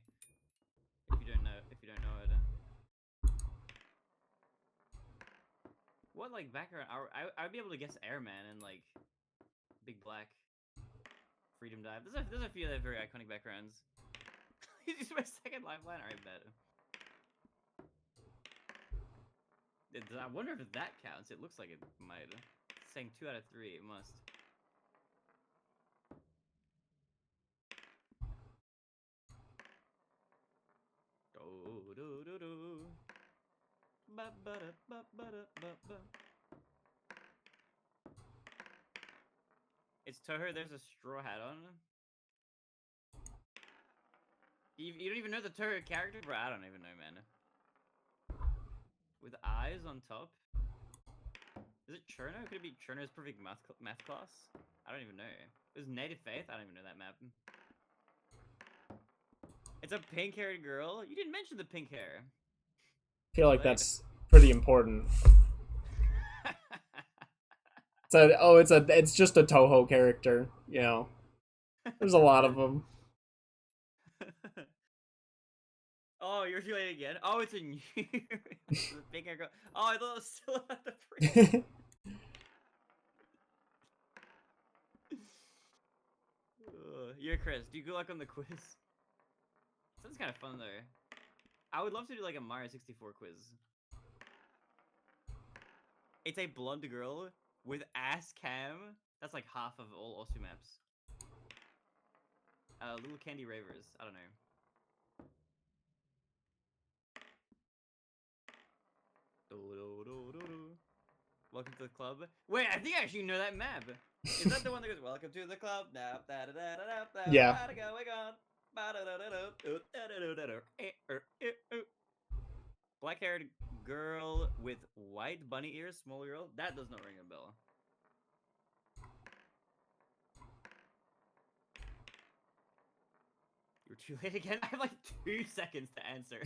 If you if you don't know it. What like background? I'd be able to guess Airman and like Big Black, Freedom Dive. There's a few that have very iconic backgrounds. He's my second lifeline. Alright, bet. I wonder if that counts. It looks like it might. It's saying 2 out of 3. It must. Do do do do. Ba ba da ba ba da ba ba. It's Toho. There's a straw hat on. You don't even know the Toho character, bro. I don't even know, man. With eyes on top. Is it Cherno? Could it be Cherno's perfect math class? I don't even know. Is Native Faith? I don't even know that map. It's a pink-haired girl. You didn't mention the pink hair. I feel like that's pretty important. It's just a Toho character, you know. There's a lot of them. Oh, you're doing it again? Oh, it's a new the pink hair girl. Oh, I thought it was still at the pre. You're Chris. Do you good luck on the quiz? Sounds kind of fun though. I would love to do like a Mario 64 quiz. It's a blonde girl with ass cam. That's like half of all Osu maps. Little candy ravers. I don't know. Welcome to the club. Wait, I think I actually know that map. Is that the one that goes, "Welcome to the club"? Yeah. Black-haired girl with white bunny ears, small girl. That does not ring a bell. You're too late again. I have like 2 seconds to answer.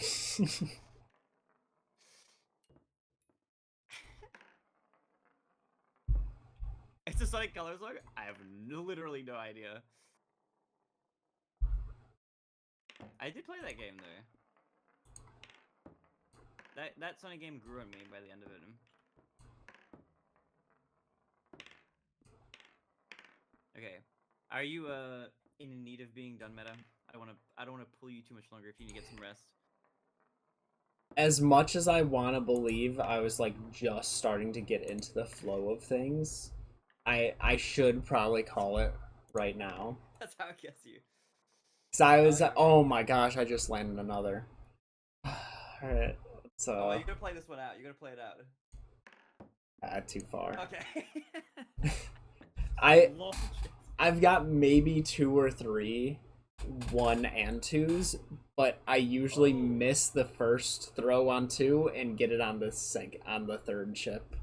It's a Sonic Colors song? I have literally no idea. I did play that game though. That Sonic game grew on me by the end of it. Okay. Are you in need of being done, Meta? I don't wanna pull you too much longer if you need to get some rest. As much as I want to believe I was like just starting to get into the flow of things, I should probably call it right now. That's how I guess you. Cause I was oh my gosh, I just landed another. Alright, Oh, you're gonna play this one out. You're gonna play it out. Too far. Okay. I've got maybe 2 or 3 1 and 2s, but I usually miss the first throw on 2 and get it on the third chip.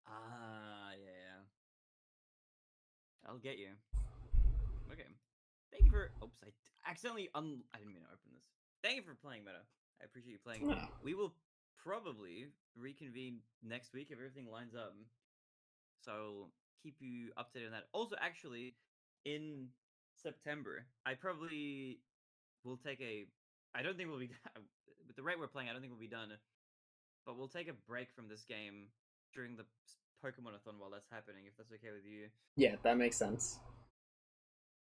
Yeah. I'll get you. Okay. Thank you for. Oops, I accidentally I didn't mean to open this. Thank you for playing, Meta. I appreciate you playing. Yeah. We will probably reconvene next week if everything lines up. So keep you updated on that. Also, actually, in September, I probably will take a. I don't think we'll be with the rate we're playing. I don't think we'll be done, but we'll take a break from this game during the Pokemon-a-thon while that's happening. If that's okay with you. Yeah, that makes sense.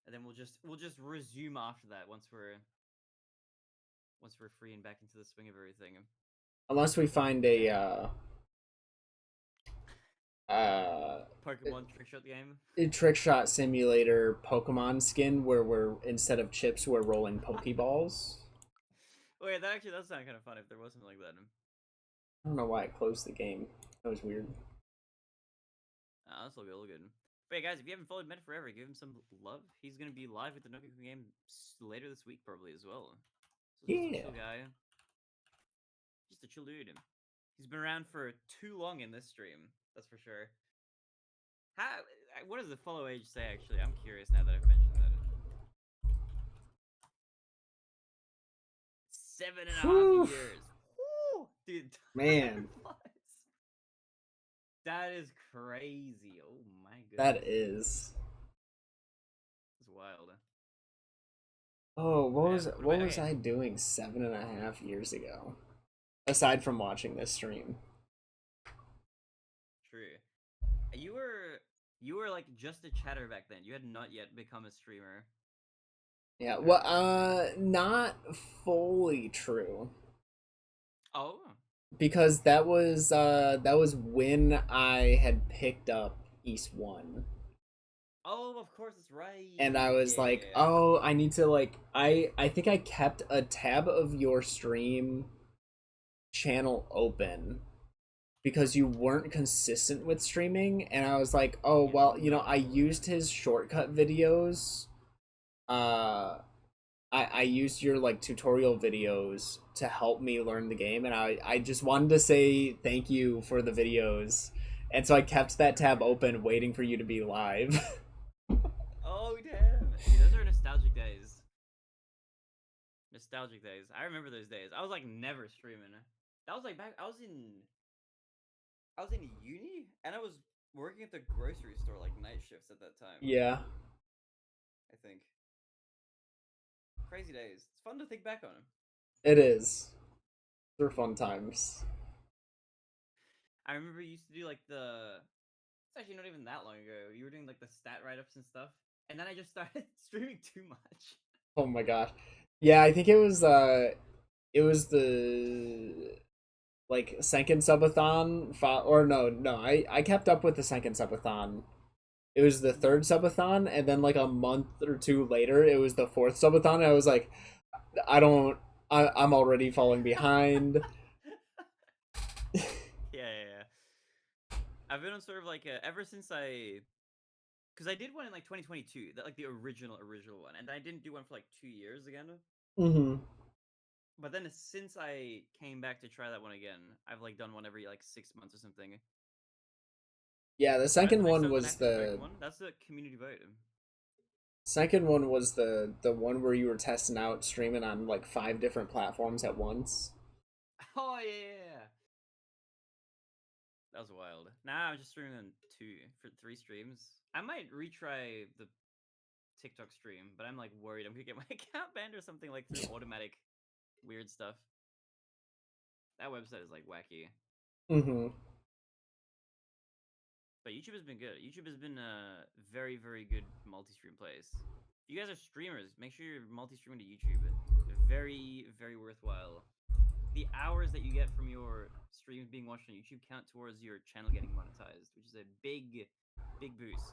And then we'll just resume after that once we're free and back into the swing of everything. Unless we find a Pokemon Trickshot game. A Trickshot simulator Pokemon skin where we're instead of chips we're rolling Pokeballs. Oh yeah, that actually does sound kind of fun if there was something like that. I don't know why I closed the game. That was weird. That's all good. But yeah, guys, if you haven't followed Meta forever, give him some love. He's gonna be live with the Nokia game later this week, probably as well. So just a chill guy, just a chill dude. He's been around for too long in this stream, that's for sure. What does the follow age say? Actually, I'm curious now that I've mentioned that. 7.5 years. Woo! Dude, man. That is crazy. Oh my goodness. That is. It's wild. Oh, Oh yeah. What what about was okay? I doing 7.5 years ago? Aside from watching this stream. True. You were you were like just a chatter back then. You had not yet become a streamer. Yeah, I well, remember. not fully true. Oh. Because that was when I had picked up East One. Oh, of course, it's And right. I was like, Yeah. oh, I need to like I think I kept a tab of your stream channel open because you weren't consistent with streaming, and I was like, oh You well, I know. used his shortcut videos. Uh I used your like tutorial videos to help me learn the game, and I just wanted to say thank you for the videos. And so I kept that tab True. open waiting for you to be live. Oh damn, dude, those are nostalgic days. Nostalgic days. I remember those days. I was like never streaming. That was like back. I was in uni and I was working at the grocery store like night shifts at that time. Yeah, I think crazy days. It's fun to think back on them. it is. They're fun times. I remember you used to do like the. It's actually not even that long ago. You were doing like the stat write ups and stuff, and then I just started streaming too much. Oh my gosh. Yeah, I think it was the like Senkin subathon or no, I kept up with the Senkin subathon. It was the third subathon, and then like a month or two later it was the fourth subathon, and I was like, I don't I'm already falling behind. Yeah, yeah, yeah. I've been on sort of like ever since because I did one in like 2022, that like the original one, and I didn't do one for like 2 years again. Hmm. But then since I came back to try that one again, I've like done one every like 6 months or something. Yeah, the Why second didn't I one start the was Nathan Drake the one? That's the community vote. the one where you were testing out streaming on like 5 different platforms at once. Oh yeah, that was wild. Nah, I'm just streaming on for 3 streams. I might retry the TikTok stream, but I'm like worried I'm gonna get my account banned or something like through automatic weird stuff. That website is like wacky. Hmm. But YouTube has been good. YouTube has been a very, very good multi-stream place. If you guys are streamers, make sure you're multi-streaming to YouTube. Very, very worthwhile. The hours that you get from your streams being watched on YouTube count towards your channel getting monetized, which is a big, big boost.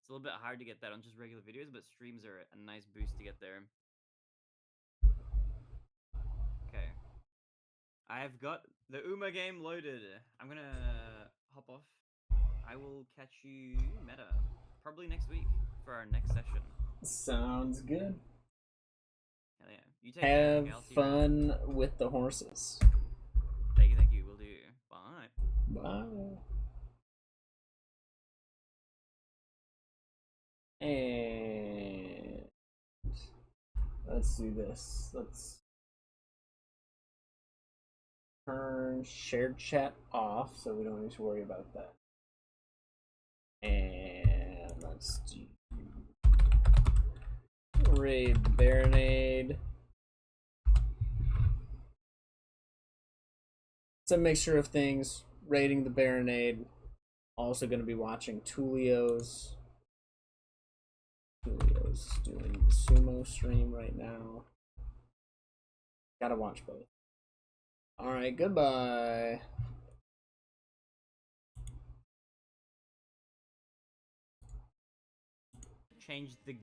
It's a little bit hard to get that on just regular videos, but streams are a nice boost to get there. Okay. I've got the Uma game loaded. I'm gonna hop off. I will catch you meta probably next week for our next session. Sounds good. Hell yeah. You take care. Have Okay, I'll see you around. fun with the horses. Thank you, thank you. Will do. Bye. Bye. And let's do this. Let's turn shared chat off so we don't need to worry about that. And let's do raid Barinade. It's a mixture of things. Raiding the Barinade. Also going to be watching Tulio's. Tulio's doing the sumo stream right now. Gotta watch both. Alright, goodbye. Change the